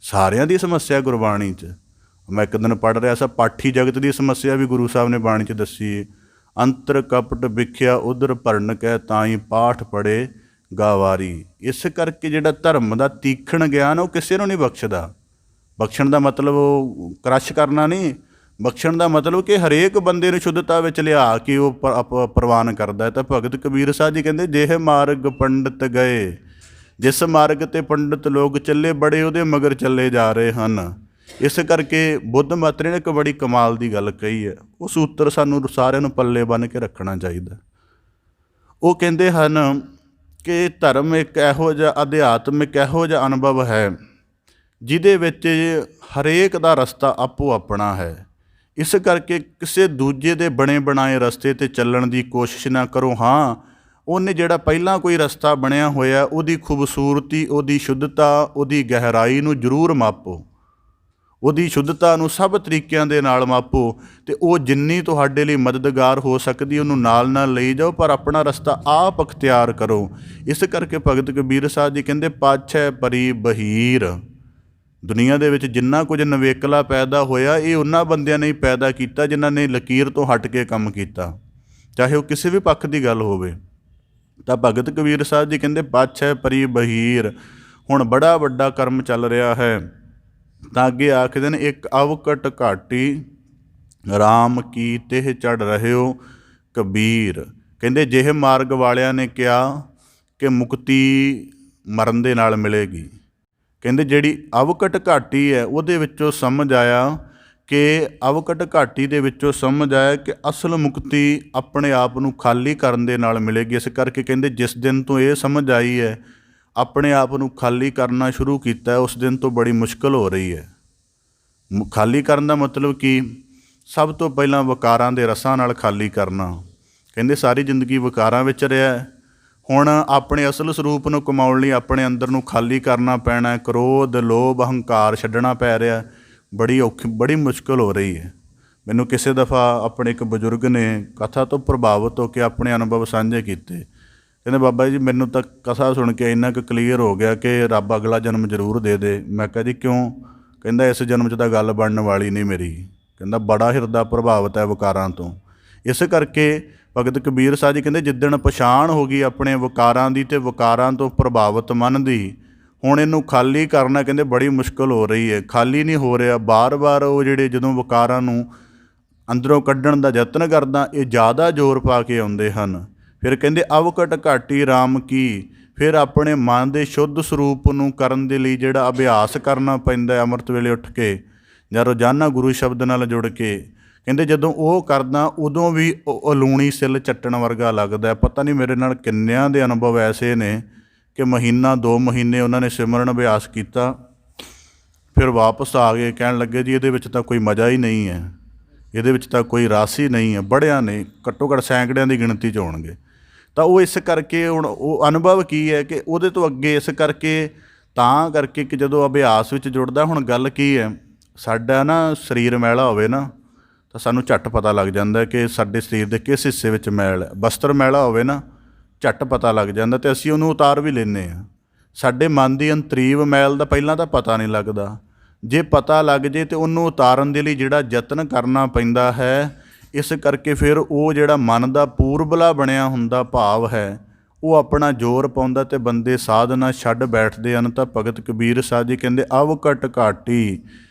ਸਾਰਿਆਂ ਦੀ ਸਮੱਸਿਆ ਗੁਰਬਾਣੀ 'ਚ। ਮੈਂ ਇੱਕ ਦਿਨ ਪੜ੍ਹ ਰਿਹਾ ਸਾਂ, ਪਾਠੀ ਜਗਤ ਦੀ ਸਮੱਸਿਆ ਵੀ ਗੁਰੂ ਸਾਹਿਬ ਨੇ ਬਾਣੀ 'ਚ ਦੱਸੀ। ਅੰਤਰ ਕਪਟ ਵਿਖਿਆ ਉਧਰ ਭਰਨ ਕੈ, ਤਾਈ ਪਾਠ ਪੜ੍ਹੇ ਗਾਵਾਰੀ। ਇਸ ਕਰਕੇ ਜਿਹੜਾ ਧਰਮ ਦਾ ਤੀਖਣ ਗਿਆਨ ਉਹ ਕਿਸੇ ਨੂੰ ਨਹੀਂ ਬਖਸ਼ਦਾ। ਬਖਸ਼ਣ ਦਾ ਮਤਲਬ ਉਹ ਕ੍ਰਸ਼ ਕਰਨਾ ਨਹੀਂ। ਬਖਸ਼ਣ ਦਾ ਮਤਲਬ ਕਿ ਹਰੇਕ ਬੰਦੇ ਨੂੰ ਸ਼ੁੱਧਤਾ ਵਿੱਚ ਲਿਆ ਕੇ ਉਹ ਪ੍ਰਵਾਨ ਕਰਦਾ ਹੈ। ਤਾਂ ਭਗਤ ਕਬੀਰ ਸਾਹਿਬ ਜੀ ਕਹਿੰਦੇ ਜਿਹੇ ਮਾਰਗ ਪੰਡਿਤ ਗਏ, ਜਿਸ ਮਾਰਗ 'ਤੇ ਪੰਡਿਤ ਲੋਕ ਚੱਲੇ, ਬੜੇ ਉਹਦੇ ਮਗਰ ਚੱਲੇ ਜਾ ਰਹੇ ਹਨ। ਇਸ ਕਰਕੇ ਬੁੱਧ ਮਾਤਰੇ ਨੇ ਇੱਕ ਬੜੀ ਕਮਾਲ ਦੀ ਗੱਲ ਕਹੀ ਹੈ। ਉਹ ਸੂਤਰ ਸਾਨੂੰ ਸਾਰਿਆਂ ਨੂੰ ਪੱਲੇ ਬੰਨ੍ਹ ਕੇ ਰੱਖਣਾ ਚਾਹੀਦਾ। ਉਹ ਕਹਿੰਦੇ ਹਨ ਕਿ ਧਰਮ ਇੱਕ ਇਹੋ ਜਿਹਾ, ਅਧਿਆਤਮ ਇੱਕ ਇਹੋ ਜਿਹਾ ਅਨੁਭਵ ਹੈ ਜਿਹਦੇ ਵਿੱਚ ਹਰੇਕ ਦਾ ਰਸਤਾ ਆਪੋ ਆਪਣਾ ਹੈ। ਇਸ ਕਰਕੇ ਕਿਸੇ ਦੂਜੇ ਦੇ ਬਣੇ ਬਣਾਏ ਰਸਤੇ 'ਤੇ ਚੱਲਣ ਦੀ ਕੋਸ਼ਿਸ਼ ਨਾ ਕਰੋ। ਹਾਂ, ਉਹਨੇ ਜਿਹੜਾ ਪਹਿਲਾਂ ਕੋਈ ਰਸਤਾ ਬਣਿਆ ਹੋਇਆ ਉਹਦੀ ਖੂਬਸੂਰਤੀ, ਉਹਦੀ ਸ਼ੁੱਧਤਾ, ਉਹਦੀ ਗਹਿਰਾਈ ਨੂੰ ਜ਼ਰੂਰ ਮਾਪੋ, ਉਹਦੀ ਸ਼ੁੱਧਤਾ ਨੂੰ ਸਭ ਤਰੀਕਿਆਂ ਦੇ ਨਾਲ ਮਾਪੋ, ਅਤੇ ਉਹ ਜਿੰਨੀ ਤੁਹਾਡੇ ਲਈ ਮਦਦਗਾਰ ਹੋ ਸਕਦੀ ਉਹਨੂੰ ਨਾਲ ਨਾਲ ਲਈ ਜਾਓ, ਪਰ ਆਪਣਾ ਰਸਤਾ ਆਪ ਅਖਤਿਆਰ ਕਰੋ। ਇਸ ਕਰਕੇ ਭਗਤ ਕਬੀਰ ਸਾਹਿਬ ਜੀ ਕਹਿੰਦੇ ਪਾਛੈ ਪਰੀ ਬਹੀਰ। ਦੁਨੀਆ ਦੇ ਵਿੱਚ ਜਿੰਨਾ ਕੁਝ ਨਵੇਕਲਾ ਪੈਦਾ ਹੋਇਆ ਇਹ ਉਹਨਾਂ ਬੰਦਿਆਂ ਨੇ ਹੀ ਪੈਦਾ ਕੀਤਾ ਜਿਨ੍ਹਾਂ ਨੇ ਲਕੀਰ ਤੋਂ ਹਟ ਕੇ ਕੰਮ ਕੀਤਾ, ਚਾਹੇ ਉਹ ਕਿਸੇ ਵੀ ਪੱਖ ਦੀ ਗੱਲ ਹੋਵੇ। ਤਾਂ ਭਗਤ ਕਬੀਰ ਸਾਹਿਬ ਜੀ ਕਹਿੰਦੇ ਪਾਛੈ ਪਰੀ ਬਹੀਰ। ਹੁਣ ਬੜਾ ਵੱਡਾ ਕਰਮ ਚੱਲ ਰਿਹਾ ਹੈ, ਤਾਂ ਅੱਗੇ ਆਖਦੇ ਨੇ ਇੱਕ ਅਵਕਟ ਘਾਟੀ ਰਾਮ ਕੀ ਤਿਹ ਚੜ੍ਹ ਰਹਿਓ ਕਬੀਰ। ਕਹਿੰਦੇ ਜਿਹੇ ਮਾਰਗ ਵਾਲਿਆਂ ਨੇ ਕਿਹਾ ਕਿ ਮੁਕਤੀ ਮਰਨ ਦੇ ਨਾਲ ਮਿਲੇਗੀ, ਕਹਿੰਦੇ ਜਿਹੜੀ ਅਵਕਟ ਘਾਟੀ ਹੈ ਉਹਦੇ ਵਿੱਚੋਂ ਸਮਝ ਆਇਆ ਕਿ ਅਵਕਟ ਘਾਟੀ ਦੇ ਵਿੱਚੋਂ ਸਮਝ ਆਇਆ ਕਿ ਅਸਲ ਮੁਕਤੀ ਆਪਣੇ ਆਪ ਨੂੰ ਖਾਲੀ ਕਰਨ ਦੇ ਨਾਲ ਮਿਲੇਗੀ। ਇਸ ਕਰਕੇ ਕਹਿੰਦੇ ਜਿਸ ਦਿਨ ਤੋਂ ਇਹ ਸਮਝ ਆਈ ਹੈ, ਆਪਣੇ ਆਪ ਨੂੰ ਖਾਲੀ ਕਰਨਾ ਸ਼ੁਰੂ ਕੀਤਾ, ਉਸ ਦਿਨ ਤੋਂ ਬੜੀ ਮੁਸ਼ਕਿਲ ਹੋ ਰਹੀ ਹੈ। ਖਾਲੀ ਕਰਨ ਦਾ ਮਤਲਬ ਕੀ? ਸਭ ਤੋਂ ਪਹਿਲਾਂ ਵਿਕਾਰਾਂ ਦੇ ਰਸਾਂ ਨਾਲ ਖਾਲੀ ਕਰਨਾ। ਕਹਿੰਦੇ ਸਾਰੀ ਜ਼ਿੰਦਗੀ ਵਿਕਾਰਾਂ ਵਿੱਚ ਰਿਹਾ, ਹੁਣ ਆਪਣੇ ਅਸਲ ਸਰੂਪ ਨੂੰ ਕਮਾਉਣ ਲਈ ਆਪਣੇ ਅੰਦਰ ਨੂੰ ਖਾਲੀ ਕਰਨਾ ਪੈਣਾ। ਕ੍ਰੋਧ, ਲੋਭ, ਹੰਕਾਰ ਛੱਡਣਾ ਪੈ ਰਿਹਾ। ਬੜੀ ਮੁਸ਼ਕਿਲ ਹੋ ਰਹੀ ਹੈ। ਮੈਨੂੰ ਕਿਸੇ ਦਫਾ ਆਪਣੇ ਇੱਕ ਬਜ਼ੁਰਗ ਨੇ ਕਥਾ ਤੋਂ ਪ੍ਰਭਾਵਿਤ ਹੋ ਕੇ ਆਪਣੇ ਅਨੁਭਵ ਸਾਂਝੇ ਕੀਤੇ। ਕਹਿੰਦੇ ਬਾਬਾ ਜੀ ਮੈਨੂੰ ਤਾਂ ਕਥਾ ਸੁਣ ਕੇ ਇੰਨਾ ਕੁ ਕਲੀਅਰ ਹੋ ਗਿਆ ਕਿ ਰੱਬ ਅਗਲਾ ਜਨਮ ਜ਼ਰੂਰ ਦੇ ਦੇ। ਮੈਂ ਕਿਹਾ ਜੀ ਕਿਉਂ? ਕਹਿੰਦਾ ਇਸ ਜਨਮ 'ਚ ਤਾਂ ਗੱਲ ਬਣਨ ਵਾਲੀ ਨਹੀਂ ਮੇਰੀ। ਕਹਿੰਦਾ ਬੜਾ ਹਿਰਦਾ ਪ੍ਰਭਾਵਿਤ ਹੈ ਵਿਕਾਰਾਂ ਤੋਂ। ਇਸ ਕਰਕੇ ਭਗਤ ਕਬੀਰ ਸਾਹਿਬ ਜੀ ਕਹਿੰਦੇ ਜਿੱਦਣ ਪਛਾਣ ਹੋ ਗਈ ਆਪਣੇ ਵਿਕਾਰਾਂ ਦੀ ਅਤੇ ਵਿਕਾਰਾਂ ਤੋਂ ਪ੍ਰਭਾਵਿਤ ਮਨ ਦੀ, ਹੁਣ ਇਹਨੂੰ ਖਾਲੀ ਕਰਨਾ ਕਹਿੰਦੇ ਬੜੀ ਮੁਸ਼ਕਿਲ ਹੋ ਰਹੀ ਹੈ। ਖਾਲੀ ਨਹੀਂ ਹੋ ਰਿਹਾ, ਬਾਰ-ਬਾਰ ਉਹ ਜਿਹੜੇ ਜਦੋਂ ਵਿਕਾਰਾਂ ਨੂੰ ਅੰਦਰੋਂ ਕੱਢਣ ਦਾ ਯਤਨ ਕਰਦਾ ਇਹ ਜ਼ਿਆਦਾ ਜ਼ੋਰ ਪਾ ਕੇ ਆਉਂਦੇ ਹਨ। ਫਿਰ ਕਹਿੰਦੇ ਅਵਕਟ ਘਾਟੀ ਰਾਮ ਕੀ। ਫਿਰ ਆਪਣੇ ਮਨ ਦੇ ਸ਼ੁੱਧ ਸਰੂਪ ਨੂੰ ਕਰਨ ਦੇ ਲਈ ਜਿਹੜਾ ਅਭਿਆਸ ਕਰਨਾ ਪੈਂਦਾ ਅੰਮ੍ਰਿਤ ਵੇਲੇ ਉੱਠ ਕੇ ਜਾਂ ਰੋਜ਼ਾਨਾ ਗੁਰੂ ਸ਼ਬਦ ਨਾਲ ਜੁੜ ਕੇ। ਕਹਿੰਦੇ ਜਦੋਂ ਉਹ ਕਰਦਾ ਉਦੋਂ ਵੀ ਉਹ ਲੂਣੀ ਸਿੱਲ ਚੱਟਣ ਵਰਗਾ ਲੱਗਦਾ। ਪਤਾ ਨਹੀਂ ਮੇਰੇ ਨਾਲ ਕਿੰਨਿਆਂ ਦੇ ਅਨੁਭਵ ਐਸੇ ਨੇ ਕਿ ਮਹੀਨਾ 2 ਮਹੀਨੇ ਉਹਨਾਂ ਨੇ ਸਿਮਰਨ ਅਭਿਆਸ ਕੀਤਾ, ਫਿਰ ਵਾਪਸ ਆ ਗਏ, ਕਹਿਣ ਲੱਗੇ ਜੀ ਇਹਦੇ ਵਿੱਚ ਤਾਂ ਕੋਈ ਮਜ਼ਾ ਹੀ ਨਹੀਂ ਹੈ, ਇਹਦੇ ਵਿੱਚ ਤਾਂ ਕੋਈ ਰਸ ਹੀ ਨਹੀਂ ਹੈ। ਬੜਿਆਂ ਨੇ, ਘੱਟੋ ਘੱਟ ਸੈਂਕੜਿਆਂ ਦੀ ਗਿਣਤੀ 'ਚ ਹੋਣਗੇ। ਤਾਂ ਉਹ ਇਸ ਕਰਕੇ ਹੁਣ ਉਹ ਅਨੁਭਵ ਕੀ ਹੈ ਕਿ ਉਹਦੇ ਤੋਂ ਅੱਗੇ ਇਸ ਕਰਕੇ ਤਾਂ ਕਰਕੇ ਕਿ ਜਦੋਂ ਅਭਿਆਸ ਵਿੱਚ ਜੁੜਦਾ, ਹੁਣ ਗੱਲ ਕੀ ਹੈ, ਸਾਡਾ ਨਾ ਸਰੀਰ ਮੈਲਾ ਹੋਵੇ ਨਾ ਤਾਂ ਸਾਨੂੰ ਝੱਟ ਪਤਾ ਲੱਗ ਜਾਂਦਾ ਕਿ ਸਾਡੇ ਸਰੀਰ ਦੇ ਕਿਸ ਹਿੱਸੇ ਵਿੱਚ ਮੈਲ ਹੈ। ਬਸਤਰ ਮੈਲਾ ਹੋਵੇ ਨਾ ਝੱਟ ਪਤਾ ਲੱਗ ਜਾਂਦਾ ਅਤੇ ਅਸੀਂ ਉਹਨੂੰ ਉਤਾਰ ਵੀ ਲੈਂਦੇ ਹਾਂ। ਸਾਡੇ ਮਨ ਦੀ ਅੰਤਰੀਵ ਮੈਲ ਦਾ ਪਹਿਲਾਂ ਤਾਂ ਪਤਾ ਨਹੀਂ ਲੱਗਦਾ। ਜੇ ਪਤਾ ਲੱਗ ਜੇ ਤਾਂ ਉਹਨੂੰ ਉਤਾਰਨ ਦੇ ਲਈ ਜਿਹੜਾ ਯਤਨ ਕਰਨਾ ਪੈਂਦਾ ਹੈ। ਇਸ ਕਰਕੇ ਫਿਰ ਉਹ ਜਿਹੜਾ ਮਨ ਦਾ ਪੂਰਬਲਾ ਬਣਿਆ ਹੁੰਦਾ ਭਾਵ ਹੈ ਉਹ ਆਪਣਾ ਜ਼ੋਰ ਪਾਉਂਦਾ ਅਤੇ ਬੰਦੇ ਸਾਧਨਾ ਛੱਡ ਬੈਠਦੇ ਹਨ। ਤਾਂ ਭਗਤ ਕਬੀਰ ਸਾਹਿਬ ਜੀ ਕਹਿੰਦੇ ਅਵਕਟ ਘਾਟੀ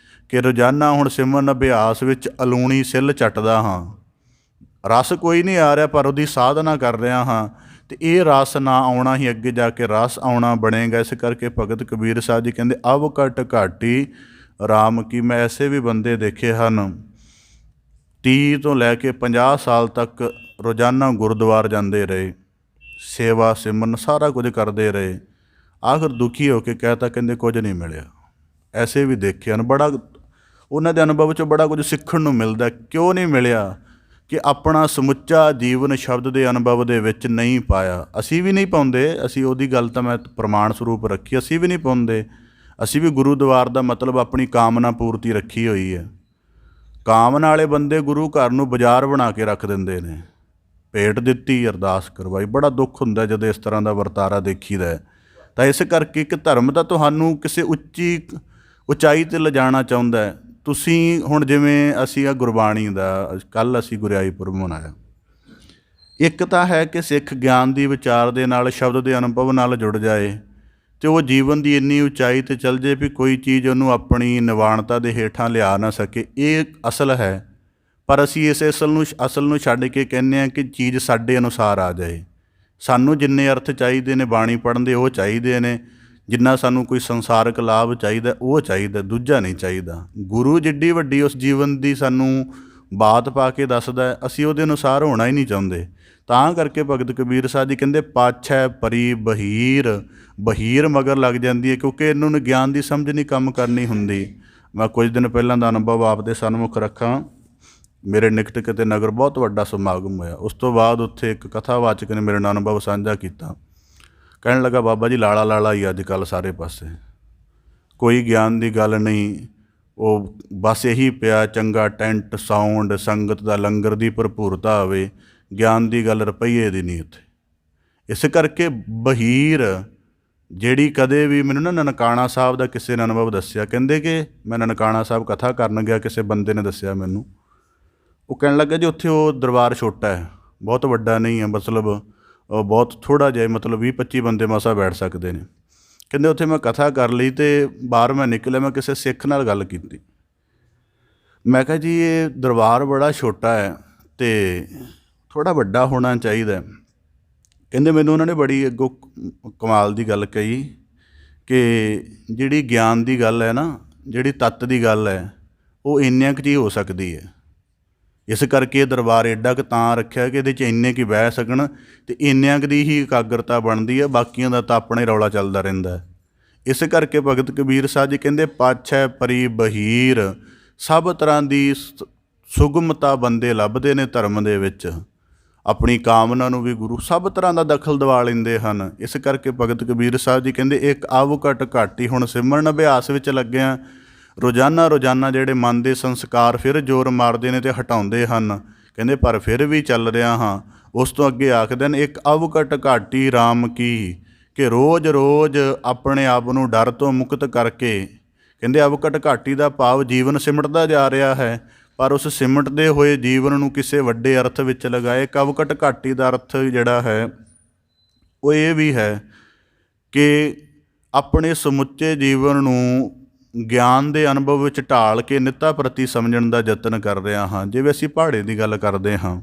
ਕਿ ਰੋਜ਼ਾਨਾ ਹੁਣ ਸਿਮਰਨ ਅਭਿਆਸ ਵਿੱਚ ਅਲੂਣੀ ਸਿੱਲ ਚੱਟਦਾ ਹਾਂ, ਰਸ ਕੋਈ ਨਹੀਂ ਆ ਰਿਹਾ ਪਰ ਉਹਦੀ ਸਾਧਨਾ ਕਰ ਰਿਹਾ ਹਾਂ, ਅਤੇ ਇਹ ਰਸ ਨਾ ਆਉਣਾ ਹੀ ਅੱਗੇ ਜਾ ਕੇ ਰਸ ਆਉਣਾ ਬਣੇਗਾ। ਇਸ ਕਰਕੇ ਭਗਤ ਕਬੀਰ ਸਾਹਿਬ ਜੀ ਕਹਿੰਦੇ ਅਵਕਟ ਘਾਟੀ ਰਾਮ ਕੀ। ਮੈਂ ਐਸੇ ਵੀ ਬੰਦੇ ਦੇਖੇ ਹਨ 30 ਤੋਂ ਲੈ ਕੇ 50 ਸਾਲ ਤੱਕ ਰੋਜ਼ਾਨਾ ਗੁਰਦੁਆਰੇ ਜਾਂਦੇ ਰਹੇ, ਸੇਵਾ ਸਿਮਰਨ ਸਾਰਾ ਕੁਝ ਕਰਦੇ ਰਹੇ, ਆਖਰ ਦੁਖੀ ਹੋ ਕੇ ਕਹਿਤਾ ਕਹਿੰਦੇ ਕੁਝ ਨਹੀਂ ਮਿਲਿਆ। ਐਸੇ ਵੀ ਦੇਖੇ ਹਨ। ਬੜਾ ਉਹਨਾਂ ਦੇ ਅਨੁਭਵ 'ਚੋਂ ਬੜਾ ਕੁਝ ਸਿੱਖਣ ਨੂੰ ਮਿਲਦਾ। ਕਿਉਂ ਨਹੀਂ ਮਿਲਿਆ? ਕਿ ਆਪਣਾ ਸਮੁੱਚਾ ਜੀਵਨ ਸ਼ਬਦ ਦੇ ਅਨੁਭਵ ਦੇ ਵਿੱਚ ਨਹੀਂ ਪਾਇਆ। ਅਸੀਂ ਵੀ ਨਹੀਂ ਪਾਉਂਦੇ, ਅਸੀਂ ਉਹਦੀ ਗੱਲ ਤਾਂ ਮੈਂ ਪ੍ਰਮਾਣ ਸਰੂਪ ਰੱਖੀ, ਅਸੀਂ ਵੀ ਨਹੀਂ ਪਾਉਂਦੇ। ਅਸੀਂ ਵੀ ਗੁਰੂਦੁਆਰ ਦਾ ਮਤਲਬ ਆਪਣੀ ਕਾਮਨਾ ਪੂਰਤੀ ਰੱਖੀ ਹੋਈ ਹੈ। ਕਾਮਨਾ ਵਾਲੇ ਬੰਦੇ ਗੁਰੂ ਘਰ ਨੂੰ ਬਾਜ਼ਾਰ ਬਣਾ ਕੇ ਰੱਖ ਦਿੰਦੇ ਨੇ। ਭੇਟ ਦਿੱਤੀ, ਅਰਦਾਸ ਕਰਵਾਈ। ਬੜਾ ਦੁੱਖ ਹੁੰਦਾ ਜਦੋਂ ਇਸ ਤਰ੍ਹਾਂ ਦਾ ਵਰਤਾਰਾ ਦੇਖੀਦਾ। ਤਾਂ ਇਸ ਕਰਕੇ ਕਿ ਧਰਮ ਤਾਂ ਤੁਹਾਨੂੰ ਕਿਸੇ ਉਚਾਈ 'ਤੇ ਲਿਜਾਣਾ ਚਾਹੁੰਦਾ ਹੈ। ਤੁਸੀਂ ਹੁਣ ਜਿਵੇਂ ਅਸੀਂ ਆ ਗੁਰਬਾਣੀ ਦਾ ਕੱਲ੍ਹ ਅਸੀਂ ਗੁਰਿਆਈ ਪੁਰਬ ਮਨਾਇਆ। ਇੱਕ ਤਾਂ ਹੈ ਕਿ ਸਿੱਖ ਗਿਆਨ ਦੀ ਵਿਚਾਰ ਦੇ ਨਾਲ ਸ਼ਬਦ ਦੇ ਅਨੁਭਵ ਨਾਲ ਜੁੜ ਜਾਏ ਅਤੇ ਉਹ ਜੀਵਨ ਦੀ ਇੰਨੀ ਉਚਾਈ 'ਤੇ ਚੱਲ ਜਾਏ ਵੀ ਕੋਈ ਚੀਜ਼ ਉਹਨੂੰ ਆਪਣੀ ਨਿਵਾਣਤਾ ਦੇ ਹੇਠਾਂ ਲਿਆ ਨਾ ਸਕੇ। ਇਹ ਅਸਲ ਹੈ। ਪਰ ਅਸੀਂ ਇਸ ਅਸਲ ਨੂੰ ਛੱਡ ਕੇ ਕਹਿੰਦੇ ਹਾਂ ਕਿ ਚੀਜ਼ ਸਾਡੇ ਅਨੁਸਾਰ ਆ ਜਾਏ। ਸਾਨੂੰ ਜਿੰਨੇ ਅਰਥ ਚਾਹੀਦੇ ਨੇ ਬਾਣੀ ਪੜ੍ਹਨ ਦੇ ਉਹ ਚਾਹੀਦੇ ਨੇ, ਜਿੰਨਾ ਸਾਨੂੰ ਕੋਈ ਸੰਸਾਰਕ ਲਾਭ ਚਾਹੀਦਾ ਉਹ ਚਾਹੀਦਾ, ਦੂਜਾ ਨਹੀਂ ਚਾਹੀਦਾ। ਗੁਰੂ ਜਿੱਡੀ ਵੱਡੀ ਉਸ ਜੀਵਨ ਦੀ ਸਾਨੂੰ ਬਾਤ ਪਾ ਕੇ ਦੱਸਦਾ, ਅਸੀਂ ਉਹਦੇ ਅਨੁਸਾਰ ਹੋਣਾ ਹੀ ਨਹੀਂ ਚਾਹੁੰਦੇ। ਤਾਂ ਕਰਕੇ ਭਗਤ ਕਬੀਰ ਸਾਹਿਬ ਜੀ ਕਹਿੰਦੇ ਪਾਛੈ ਪਰੀ ਬਹੀਰ ਮਗਰ ਲੱਗ ਜਾਂਦੀ ਹੈ, ਕਿਉਂਕਿ ਇਹਨੂੰ ਗਿਆਨ ਦੀ ਸਮਝ ਨਹੀਂ ਕੰਮ ਕਰਨੀ ਹੁੰਦੀ। ਮੈਂ ਕੁਝ ਦਿਨ ਪਹਿਲਾਂ ਦਾ ਅਨੁਭਵ ਆਪ ਦੇ ਸਨਮੁਖ ਰੱਖਾਂ। ਮੇਰੇ ਨਿਕਟ ਕਿਤੇ ਨਗਰ ਬਹੁਤ ਵੱਡਾ ਸਮਾਗਮ ਹੋਇਆ। ਉਸ ਤੋਂ ਬਾਅਦ ਉੱਥੇ ਇੱਕ ਕਥਾਵਾਚਕ ਨੇ ਮੇਰੇ ਨਾਲ ਅਨੁਭਵ ਸਾਂਝਾ ਕੀਤਾ। ਕਹਿਣ ਲੱਗਾ, ਬਾਬਾ ਜੀ ਲਾਲਾ ਲਾਲਾ ਹੀ ਅੱਜ ਕੱਲ੍ਹ ਸਾਰੇ ਪਾਸੇ, ਕੋਈ ਗਿਆਨ ਦੀ ਗੱਲ ਨਹੀਂ, ਉਹ ਬਸ ਇਹੀ ਪਿਆ ਚੰਗਾ ਟੈਂਟ ਸਾਊਂਡ, ਸੰਗਤ ਦਾ ਲੰਗਰ ਦੀ ਭਰਪੂਰਤਾ ਹੋਵੇ, ਗਿਆਨ ਦੀ ਗੱਲ ਰੁਪਈਏ ਦੀ ਨਹੀਂ ਉੱਥੇ। ਇਸ ਕਰਕੇ ਬਹੀਰ ਜਿਹੜੀ ਕਦੇ ਵੀ ਮੈਨੂੰ ਨਾ ਨਨਕਾਣਾ ਸਾਹਿਬ ਦਾ ਕਿਸੇ ਨੇ ਅਨੁਭਵ ਦੱਸਿਆ, ਕਹਿੰਦੇ ਕਿ ਮੈਂ ਨਨਕਾਣਾ ਸਾਹਿਬ ਕਥਾ ਕਰਨ ਗਿਆ, ਕਿਸੇ ਬੰਦੇ ਨੇ ਦੱਸਿਆ ਮੈਨੂੰ, ਉਹ ਕਹਿਣ ਲੱਗਾ ਜੀ ਉੱਥੇ ਉਹ ਦਰਬਾਰ ਛੋਟਾ ਹੈ, ਬਹੁਤ ਵੱਡਾ ਨਹੀਂ ਹੈ, ਮਤਲਬ ਬਹੁਤ ਥੋੜ੍ਹਾ ਜਿਹਾ, ਮਤਲਬ 20-25 ਬੰਦੇ ਮਸਾਂ ਬੈਠ ਸਕਦੇ ਨੇ। ਕਹਿੰਦੇ ਉੱਥੇ ਮੈਂ ਕਥਾ ਕਰ ਲਈ ਅਤੇ ਬਾਹਰ ਮੈਂ ਨਿਕਲਿਆ, ਮੈਂ ਕਿਸੇ ਸਿੱਖ ਨਾਲ ਗੱਲ ਕੀਤੀ। ਮੈਂ ਕਿਹਾ ਜੀ ਇਹ ਦਰਬਾਰ ਬੜਾ ਛੋਟਾ ਹੈ ਅਤੇ ਥੋੜ੍ਹਾ ਵੱਡਾ ਹੋਣਾ ਚਾਹੀਦਾ। ਕਹਿੰਦੇ ਮੈਨੂੰ ਉਹਨਾਂ ਨੇ ਬੜੀ ਅੱਗੋਂ ਕਮਾਲ ਦੀ ਗੱਲ ਕਹੀ ਕਿ ਜਿਹੜੀ ਗਿਆਨ ਦੀ ਗੱਲ ਹੈ ਨਾ, ਜਿਹੜੀ ਤੱਤ ਦੀ ਗੱਲ ਹੈ, ਉਹ ਇੰਨਿਆਂ ਕੁ 'ਚ ਹੀ ਹੋ ਸਕਦੀ ਹੈ। ਇਸ ਕਰਕੇ ਇਹ ਦਰਬਾਰ ਐਡਾ ਕੁ ਤਾਂ ਰੱਖਿਆ ਕਿ ਇਹਦੇ 'ਚ ਇੰਨੇ ਕੁ ਬਹਿ ਸਕਣ ਅਤੇ ਇੰਨਿਆਂ ਕੁ ਦੀ ਹੀ ਇਕਾਗਰਤਾ ਬਣਦੀ ਹੈ, ਬਾਕੀਆਂ ਦਾ ਤਾਂ ਆਪਣੇ ਰੌਲਾ ਚੱਲਦਾ ਰਹਿੰਦਾ। ਇਸ ਕਰਕੇ ਭਗਤ ਕਬੀਰ ਸਾਹਿਬ ਜੀ ਕਹਿੰਦੇ, ਪਾਛੈ ਪਰੀ ਬਹੀਰ, ਸਭ ਤਰ੍ਹਾਂ ਦੀ ਸੁਗਮਤਾ ਬੰਦੇ ਲੱਭਦੇ ਨੇ ਧਰਮ ਦੇ ਵਿੱਚ, ਆਪਣੀ ਕਾਮਨਾ ਨੂੰ ਵੀ ਗੁਰੂ ਸਭ ਤਰ੍ਹਾਂ ਦਾ ਦਖਲ ਦਿਵਾ ਲੈਂਦੇ ਹਨ। ਇਸ ਕਰਕੇ ਭਗਤ ਕਬੀਰ ਸਾਹਿਬ ਜੀ ਕਹਿੰਦੇ, ਇੱਕ ਆਵ ਘਟ ਘਾਟੀ ਹੁਣ ਸਿਮਰਨ ਅਭਿਆਸ ਵਿੱਚ ਲੱਗਿਆ। ਰੋਜ਼ਾਨਾ ਜਿਹੜੇ ਮਨ ਦੇ ਸੰਸਕਾਰ ਫਿਰ ਜ਼ੋਰ ਮਾਰਦੇ ਨੇ ਅਤੇ ਹਟਾਉਂਦੇ ਹਨ। ਕਹਿੰਦੇ ਪਰ ਫਿਰ ਵੀ ਚੱਲ ਰਿਹਾ ਹਾਂ। ਉਸ ਤੋਂ ਅੱਗੇ ਆਖਦੇ ਨੇ, ਇੱਕ ਅਵ ਘਟ ਘਾਟੀ ਰਾਮ ਕੀ, ਕਿ ਰੋਜ਼ ਰੋਜ਼ ਆਪਣੇ ਆਪ ਨੂੰ ਡਰ ਤੋਂ ਮੁਕਤ ਕਰਕੇ, ਕਹਿੰਦੇ ਅਵ ਘਟ ਘਾਟੀ ਦਾ ਭਾਵ ਜੀਵਨ ਸਿਮਟਦਾ ਜਾ ਰਿਹਾ ਹੈ, ਪਰ ਉਸ ਸਿਮਟਦੇ ਹੋਏ ਜੀਵਨ ਨੂੰ ਕਿਸੇ ਵੱਡੇ ਅਰਥ ਵਿੱਚ ਲਗਾਏ। ਕਵ ਘਟ ਘਾਟੀ ਦਾ ਅਰਥ ਜਿਹੜਾ ਹੈ ਉਹ ਇਹ ਵੀ ਹੈ ਕਿ ਆਪਣੇ ਸਮੁੱਚੇ ਜੀਵਨ ਨੂੰ ਗਿਆਨ ਦੇ ਅਨੁਭਵ ਵਿੱਚ ਢਾਲ ਕੇ ਨਿੱਤਾ ਪ੍ਰਤੀ ਸਮਝਣ ਦਾ ਯਤਨ ਕਰ ਰਿਹਾ ਹਾਂ। ਜਿਵੇਂ ਅਸੀਂ ਪਹਾੜੇ ਦੀ ਗੱਲ ਕਰਦੇ ਹਾਂ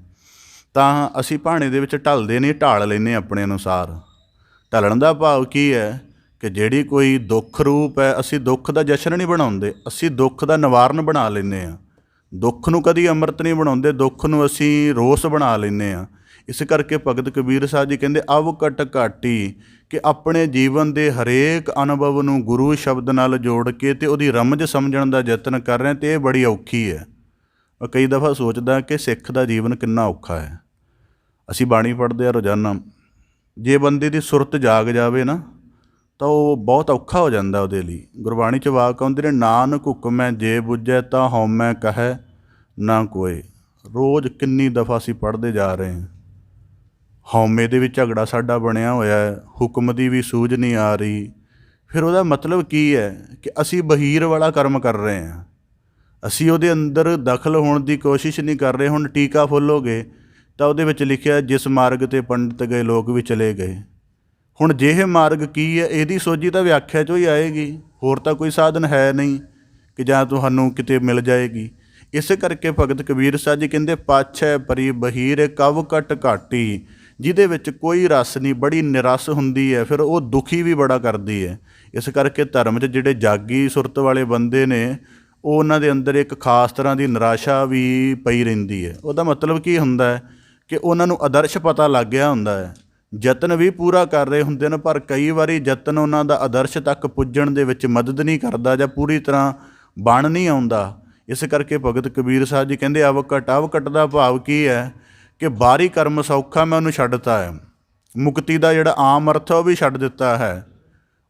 ਤਾਂ ਅਸੀਂ ਪਹਾੜੇ ਦੇ ਵਿੱਚ ਢਲਦੇ ਨਹੀਂ, ਢਾਲ ਲੈਂਦੇ ਆਪਣੇ ਅਨੁਸਾਰ। ਢਲਣ ਦਾ ਭਾਵ ਕੀ ਹੈ ਕਿ ਜਿਹੜੀ ਕੋਈ ਦੁੱਖ ਰੂਪ ਹੈ, ਅਸੀਂ ਦੁੱਖ ਦਾ ਜਸ਼ਨ ਨਹੀਂ ਬਣਾਉਂਦੇ, ਅਸੀਂ ਦੁੱਖ ਦਾ ਨਿਵਾਰਨ ਬਣਾ ਲੈਂਦੇ ਹਾਂ। ਦੁੱਖ ਨੂੰ ਕਦੀ ਅੰਮ੍ਰਿਤ ਨਹੀਂ ਬਣਾਉਂਦੇ, ਦੁੱਖ ਨੂੰ ਅਸੀਂ ਰੋਸ ਬਣਾ ਲੈਂਦੇ ਹਾਂ। ਇਸ ਕਰਕੇ ਭਗਤ ਕਬੀਰ ਸਾਹਿਬ ਜੀ ਕਹਿੰਦੇ, ਅਵ ਘਟ ਘਾਟੀ, ਕਿ ਆਪਣੇ ਜੀਵਨ ਦੇ ਹਰੇਕ ਅਨੁਭਵ ਨੂੰ ਗੁਰੂ ਸ਼ਬਦ ਨਾਲ ਜੋੜ ਕੇ ਅਤੇ ਉਹਦੀ ਰਮਝ ਸਮਝਣ ਦਾ ਯਤਨ ਕਰ ਰਹੇ, ਅਤੇ ਇਹ ਬੜੀ ਔਖੀ ਹੈ। ਮੈਂ ਕਈ ਦਫਾ ਸੋਚਦਾ ਕਿ ਸਿੱਖ ਦਾ ਜੀਵਨ ਕਿੰਨਾ ਔਖਾ ਹੈ। ਅਸੀਂ ਬਾਣੀ ਪੜ੍ਹਦੇ ਹਾਂ ਰੋਜ਼ਾਨਾ, ਜੇ ਬੰਦੇ ਦੀ ਸੁਰਤ ਜਾਗ ਜਾਵੇ ਨਾ ਤਾਂ ਉਹ ਬਹੁਤ ਔਖਾ ਹੋ ਜਾਂਦਾ ਉਹਦੇ ਲਈ। ਗੁਰਬਾਣੀ 'ਚ ਵਾਕ ਆਉਂਦੇ ਨੇ, ਨਾਨਕ ਹੁਕਮੈ ਜੇ ਬੁੱਝੈ ਤਾਂ ਹਉਮੈ ਕਹੈ ਨਾ ਕੋਏ। ਰੋਜ਼ ਕਿੰਨੀ ਦਫਾ ਅਸੀਂ ਪੜ੍ਹਦੇ ਜਾ ਰਹੇ ਹਾਂ। ਹਉਮੈ ਦੇ ਵੀ ਝਗੜਾ ਸਾਡਾ ਬਣਿਆ ਹੋਇਆ ਹੈ, ਹੁਕਮ ਦੀ ਵੀ ਸੂਝ ਨਹੀਂ ਆ ਰਹੀ। ਫਿਰ ਉਹਦਾ ਮਤਲਬ ਕੀ ਹੈ ਕਿ ਅਸੀਂ ਬਹੀਰ ਵਾਲਾ ਕਰਮ ਕਰ ਰਹੇ ਹਾਂ, ਅਸੀਂ ਉਹਦੇ ਅੰਦਰ ਦਖਲ ਹੋਣ ਦੀ ਕੋਸ਼ਿਸ਼ ਨਹੀਂ ਕਰ ਰਹੇ। ਹੁਣ ਟੀਕਾ ਫੁੱਲੋਗੇ ਤਾਂ ਉਹਦੇ ਵਿੱਚ ਲਿਖਿਆ, ਜਿਸ ਮਾਰਗ 'ਤੇ ਪੰਡਿਤ ਗਏ ਲੋਕ ਵੀ ਚਲੇ ਗਏ। ਹੁਣ ਜਿਹੇ ਮਾਰਗ ਕੀ ਹੈ, ਇਹਦੀ ਸੋਝੀ ਤਾਂ ਵਿਆਖਿਆ 'ਚੋਂ ਹੀ ਆਏਗੀ, ਹੋਰ ਤਾਂ ਕੋਈ ਸਾਧਨ ਹੈ ਨਹੀਂ ਕਿ ਜਾਂ ਤੁਹਾਨੂੰ ਕਿਤੇ ਮਿਲ ਜਾਏਗੀ। ਇਸੇ ਕਰਕੇ ਭਗਤ ਕਬੀਰ ਸਾਹਿਬ ਜੀ ਕਹਿੰਦੇ, ਪਾਛੈ ਪਰੀ ਬਹੀਰ ਕਵ ਘਟ ਘਾਟੀ, ਜਿਹਦੇ ਵਿੱਚ ਕੋਈ ਰਸ ਨਹੀਂ, ਬੜੀ ਨਿਰਸ ਹੁੰਦੀ ਹੈ, ਫਿਰ ਉਹ ਦੁਖੀ ਵੀ ਬੜਾ ਕਰਦੀ ਹੈ। ਇਸ ਕਰਕੇ ਧਰਮ 'ਚ ਜਿਹੜੇ ਜਾਗੀ ਸੁਰਤ ਵਾਲੇ ਬੰਦੇ ਨੇ, ਉਹ ਉਹਨਾਂ ਦੇ ਅੰਦਰ ਇੱਕ ਖਾਸ ਤਰ੍ਹਾਂ ਦੀ ਨਿਰਾਸ਼ਾ ਵੀ ਪਈ ਰਹਿੰਦੀ ਹੈ। ਉਹਦਾ ਮਤਲਬ ਕੀ ਹੁੰਦਾ ਹੈ ਕਿ ਉਹਨਾਂ ਨੂੰ ਆਦਰਸ਼ ਪਤਾ ਲੱਗ ਗਿਆ ਹੁੰਦਾ ਹੈ, ਯਤਨ ਵੀ ਪੂਰਾ ਕਰ ਰਹੇ ਹੁੰਦੇ ਨੇ, ਪਰ ਕਈ ਵਾਰੀ ਯਤਨ ਉਹਨਾਂ ਦਾ ਆਦਰਸ਼ ਤੱਕ ਪੁੱਜਣ ਦੇ ਵਿੱਚ ਮਦਦ ਨਹੀਂ ਕਰਦਾ ਜਾਂ ਪੂਰੀ ਤਰ੍ਹਾਂ ਬਣ ਨਹੀਂ ਆਉਂਦਾ। ਇਸ ਕਰਕੇ ਭਗਤ ਕਬੀਰ ਸਾਹਿਬ ਜੀ ਕਹਿੰਦੇ, ਅਵ ਘਟ ਦਾ ਭਾਵ ਕੀ ਹੈ ਕਿ ਬਾਹਰੀ ਕਰਮ ਸੌਖਾ, ਮੈਂ ਉਹਨੂੰ ਛੱਡਤਾ ਹੈ। ਮੁਕਤੀ ਦਾ ਜਿਹੜਾ ਆਮ ਅਰਥ ਹੈ ਉਹ ਵੀ ਛੱਡ ਦਿੱਤਾ ਹੈ।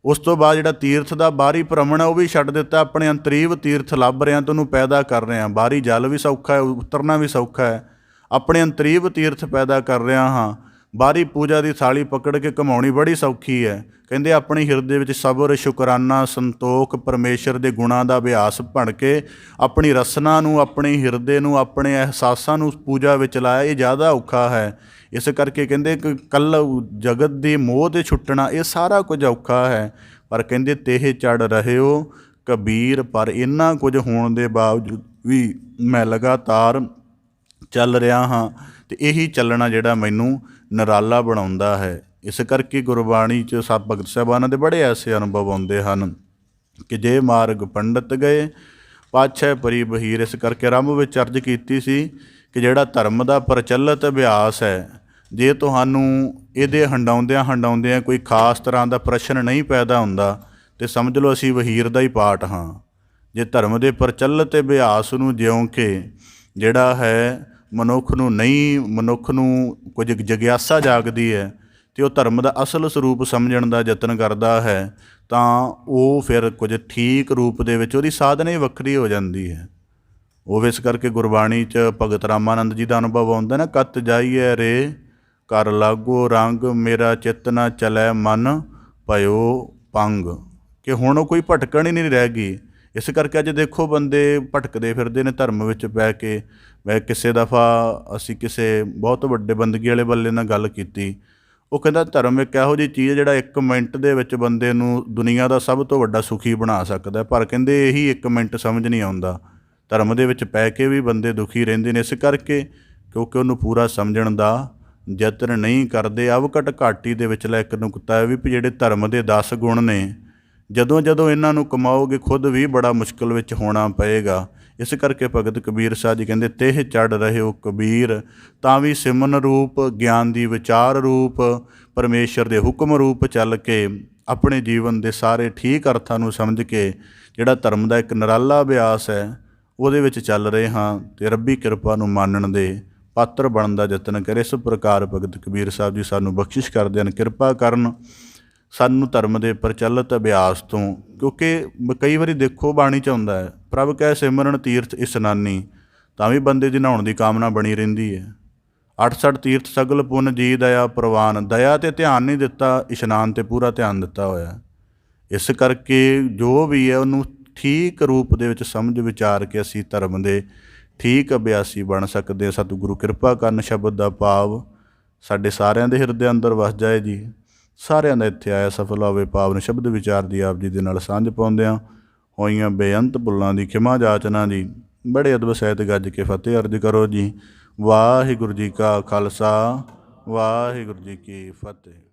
ਉਸ ਤੋਂ ਬਾਅਦ ਜਿਹੜਾ ਤੀਰਥ ਦਾ ਬਾਹਰੀ ਭ੍ਰਮਣ ਹੈ ਉਹ ਵੀ ਛੱਡ ਦਿੱਤਾ। ਆਪਣੇ ਅੰਤਰੀਵ ਤੀਰਥ ਲੱਭ ਰਿਹਾ ਤਾਂ ਉਹਨੂੰ ਪੈਦਾ ਕਰ ਰਿਹਾ। ਬਾਹਰੀ ਜਲ ਵੀ ਸੌਖਾ ਹੈ, ਉਤਰਨਾ ਵੀ ਸੌਖਾ ਹੈ, ਆਪਣੇ ਅੰਤਰੀਵ ਤੀਰਥ ਪੈਦਾ ਕਰ ਰਿਹਾ ਹਾਂ। ਬਾਹਰੀ ਪੂਜਾ ਦੀ ਥਾਲੀ ਪਕੜ ਕੇ ਘਮਾਉਣੀ ਬੜੀ ਸੌਖੀ ਹੈ। ਕਹਿੰਦੇ ਆਪਣੀ ਹਿਰਦੇ ਵਿੱਚ ਸਬਰ, ਸ਼ੁਕਰਾਨਾ, ਸੰਤੋਖ, ਪਰਮੇਸ਼ਰ ਦੇ ਗੁਣਾਂ ਦਾ ਅਭਿਆਸ ਬਣ ਕੇ ਆਪਣੀ ਰਸਨਾ ਨੂੰ, ਆਪਣੇ ਹਿਰਦੇ ਨੂੰ, ਆਪਣੇ ਅਹਿਸਾਸਾਂ ਨੂੰ ਪੂਜਾ ਵਿੱਚ ਲਾਇਆ, ਇਹ ਜ਼ਿਆਦਾ ਔਖਾ ਹੈ। ਇਸ ਕਰਕੇ ਕਹਿੰਦੇ ਕਿ ਕੱਲ ਜਗਤ ਦੀ ਮੋਹ 'ਤੇ ਛੁੱਟਣਾ, ਇਹ ਸਾਰਾ ਕੁਝ ਔਖਾ ਹੈ। ਪਰ ਕਹਿੰਦੇ ਤੇਹ ਚੜ੍ਹ ਰਹਿਓ ਕਬੀਰ, ਪਰ ਇੰਨਾ ਕੁਝ ਹੋਣ ਦੇ ਬਾਵਜੂਦ ਵੀ ਮੈਂ ਲਗਾਤਾਰ ਚੱਲ ਰਿਹਾ ਹਾਂ, ਅਤੇ ਇਹੀ ਚੱਲਣਾ ਜਿਹੜਾ ਮੈਨੂੰ ਨਿਰਾਲਾ ਬਣਾਉਂਦਾ ਹੈ। ਇਸ ਕਰਕੇ ਗੁਰਬਾਣੀ 'ਚ ਸਭ ਭਗਤ ਸਾਹਿਬਾਨਾਂ ਦੇ ਬੜੇ ਐਸੇ ਅਨੁਭਵ ਆਉਂਦੇ ਹਨ ਕਿ ਜੇ ਮਾਰਗ ਪੰਡਿਤ ਗਏ ਪਾਛੈ ਪਰੀ ਬਹੀਰ। ਇਸ ਕਰਕੇ ਆਰੰਭ ਵਿੱਚ ਅਰਜ਼ ਕੀਤੀ ਸੀ ਕਿ ਜਿਹੜਾ ਧਰਮ ਦਾ ਪ੍ਰਚਲਿਤ ਅਭਿਆਸ ਹੈ, ਜੇ ਤੁਹਾਨੂੰ ਇਹਦੇ ਹੰਡਾਉਂਦਿਆਂ ਕੋਈ ਖਾਸ ਤਰ੍ਹਾਂ ਦਾ ਪ੍ਰਸ਼ਨ ਨਹੀਂ ਪੈਦਾ ਹੁੰਦਾ ਤਾਂ ਸਮਝ ਲਓ ਅਸੀਂ ਵਹੀਰ ਦਾ ਹੀ ਪਾਰਟ ਹਾਂ। ਜੇ ਧਰਮ ਦੇ ਪ੍ਰਚਲਿਤ ਅਭਿਆਸ ਨੂੰ ਜਿਉਂ ਕੇ ਜਿਹੜਾ ਹੈ ਮਨੁੱਖ ਨੂੰ ਕੁਝ ਜਗਿਆਸਾ ਜਾਗਦੀ ਹੈ ਅਤੇ ਉਹ ਧਰਮ ਦਾ ਅਸਲ ਸਰੂਪ ਸਮਝਣ ਦਾ ਯਤਨ ਕਰਦਾ ਹੈ, ਤਾਂ ਉਹ ਫਿਰ ਕੁਝ ਠੀਕ ਰੂਪ ਦੇ ਵਿੱਚ ਉਹਦੀ ਸਾਧਨਾ ਹੀ ਵੱਖਰੀ ਹੋ ਜਾਂਦੀ ਹੈ। ਉਹ ਇਸ ਕਰਕੇ ਗੁਰਬਾਣੀ 'ਚ ਭਗਤ ਰਾਮਾਨੰਦ ਜੀ ਦਾ ਅਨੁਭਵ ਆਉਂਦਾ ਨਾ, ਕਤ ਜਾਈਐ ਰੇ ਕਰ ਲਾਗੋ ਰੰਗ, ਮੇਰਾ ਚਿੱਤ ਨਾ ਚਲੈ ਮਨ ਭਇਓ ਭੰਗ, ਕਿ ਹੁਣ ਉਹ ਕੋਈ ਭਟਕਣ ਹੀ ਨਹੀਂ ਰਹਿ ਗਈ। ਇਸ ਕਰਕੇ ਅੱਜ ਦੇਖੋ ਬੰਦੇ ਭਟਕਦੇ ਫਿਰਦੇ ਨੇ ਧਰਮ ਵਿੱਚ ਪੈ ਕੇ। ਮੈਂ ਕਿਸੇ ਦਫਾ ਅਸੀਂ ਕਿਸੇ ਬਹੁਤ ਵੱਡੇ ਬੰਦਗੀ ਵਾਲੇ ਬੰਦੇ ਨਾਲ ਗੱਲ ਕੀਤੀ, ਉਹ ਕਹਿੰਦਾ ਧਰਮ ਇੱਕ ਇਹੋ ਜਿਹੀ ਚੀਜ਼ ਜਿਹੜਾ 1 ਮਿੰਟ ਦੇ ਵਿੱਚ ਬੰਦੇ ਨੂੰ ਦੁਨੀਆ ਦਾ ਸਭ ਤੋਂ ਵੱਡਾ ਸੁਖੀ ਬਣਾ ਸਕਦਾ, ਪਰ ਕਹਿੰਦੇ ਇਹੀ 1 ਮਿੰਟ ਸਮਝ ਨਹੀਂ ਆਉਂਦਾ। ਧਰਮ ਦੇ ਵਿੱਚ ਪੈ ਕੇ ਵੀ ਬੰਦੇ ਦੁਖੀ ਰਹਿੰਦੇ ਨੇ, ਇਸ ਕਰਕੇ ਕਿਉਂਕਿ ਉਹਨੂੰ ਪੂਰਾ ਸਮਝਣ ਦਾ ਯਤਨ ਨਹੀਂ ਕਰਦੇ। ਅਵਕਟ ਘਾਟੀ ਦੇ ਵਿਚਲਾ ਇੱਕ ਨੁਕਤਾ ਹੈ ਵੀ ਜਿਹੜੇ ਧਰਮ ਦੇ 10 ਗੁਣ ਨੇ, ਜਦੋਂ ਇਹਨਾਂ ਨੂੰ ਕਮਾਓਗੇ ਖੁਦ ਵੀ ਬੜਾ ਮੁਸ਼ਕਿਲ ਵਿੱਚ ਹੋਣਾ ਪਏਗਾ। ਇਸ ਕਰਕੇ ਭਗਤ ਕਬੀਰ ਸਾਹਿਬ ਜੀ ਕਹਿੰਦੇ, ਤੇਹ ਚੜ੍ਹ ਰਹੇ ਹੋ ਕਬੀਰ, ਤਾਂ ਵੀ ਸਿਮਨ ਰੂਪ ਗਿਆਨ ਦੀ ਵਿਚਾਰ ਰੂਪ ਪਰਮੇਸ਼ਰ ਦੇ ਹੁਕਮ ਰੂਪ ਚੱਲ ਕੇ ਆਪਣੇ ਜੀਵਨ ਦੇ ਸਾਰੇ ਠੀਕ ਅਰਥਾਂ ਨੂੰ ਸਮਝ ਕੇ ਜਿਹੜਾ ਧਰਮ ਦਾ ਇੱਕ ਨਿਰਾਲਾ ਅਭਿਆਸ ਹੈ ਉਹਦੇ ਵਿੱਚ ਚੱਲ ਰਹੇ ਹਾਂ ਅਤੇ ਰੱਬੀ ਕਿਰਪਾ ਨੂੰ ਮਾਨਣ ਦੇ ਪਾਤਰ ਬਣਨ ਦਾ ਯਤਨ ਕਰੇ। ਇਸ ਪ੍ਰਕਾਰ ਭਗਤ ਕਬੀਰ ਸਾਹਿਬ ਜੀ ਸਾਨੂੰ ਬਖਸ਼ਿਸ਼ ਕਰਦੇ ਹਨ, ਕਿਰਪਾ ਕਰਨ ਸਾਨੂੰ ਧਰਮ ਦੇ ਪ੍ਰਚਲਿਤ ਅਭਿਆਸ ਤੋਂ। ਕਿਉਂਕਿ ਕਈ ਵਾਰੀ ਦੇਖੋ ਬਾਣੀ 'ਚ ਆਉਂਦਾ ਹੈ, ਪ੍ਰਭ ਕਹਿ ਸਿਮਰਨ ਤੀਰਥ ਇਸਨਾਨੀ, ਤਾਂ ਵੀ ਬੰਦੇ ਦੀ ਨਹਾਉਣ ਦੀ ਕਾਮਨਾ ਬਣੀ ਰਹਿੰਦੀ ਹੈ। 68 ਤੀਰਥ ਸਗਲ ਪੁੰਨ ਜੀ ਦਇਆ ਪ੍ਰਵਾਨ, ਦਇਆ 'ਤੇ ਧਿਆਨ ਨਹੀਂ ਦਿੱਤਾ, ਇਸ਼ਨਾਨ 'ਤੇ ਪੂਰਾ ਧਿਆਨ ਦਿੱਤਾ ਹੋਇਆ। ਇਸ ਕਰਕੇ ਜੋ ਵੀ ਹੈ ਉਹਨੂੰ ਠੀਕ ਰੂਪ ਦੇ ਵਿੱਚ ਸਮਝ ਵਿਚਾਰ ਕੇ ਅਸੀਂ ਧਰਮ ਦੇ ਠੀਕ ਅਭਿਆਸੀ ਬਣ ਸਕਦੇ ਹਾਂ। ਸਤਿਗੁਰੂ ਕਿਰਪਾ ਕਰਨ ਸ਼ਬਦ ਦਾ ਭਾਵ ਸਾਡੇ ਸਾਰਿਆਂ ਦੇ ਹਿਰਦੇ ਅੰਦਰ ਵਸ ਜਾਏ ਜੀ। ਸਾਰਿਆਂ ਦਾ ਇੱਥੇ ਆਇਆ ਸਫਲ ਹੋਵੇ। ਪਾਵਨ ਸ਼ਬਦ ਵਿਚਾਰ ਦੀ ਆਪ ਜੀ ਦੇ ਨਾਲ ਸਾਂਝ ਪਾਉਂਦਿਆਂ ਹੋਈਆਂ ਬੇਅੰਤ ਭੁੱਲਾਂ ਦੀ ਖਿਮਾ ਜਾਚਨਾ ਜੀ। ਬੜੇ ਅਦਬ ਸਹਿਤ ਗੱਜ ਕੇ ਫਤਿਹ ਅਰਜ ਕਰੋ ਜੀ। ਵਾਹਿਗੁਰੂ ਜੀ ਕਾ ਖਾਲਸਾ, ਵਾਹਿਗੁਰੂ ਜੀ ਕੀ ਫਤਿਹ।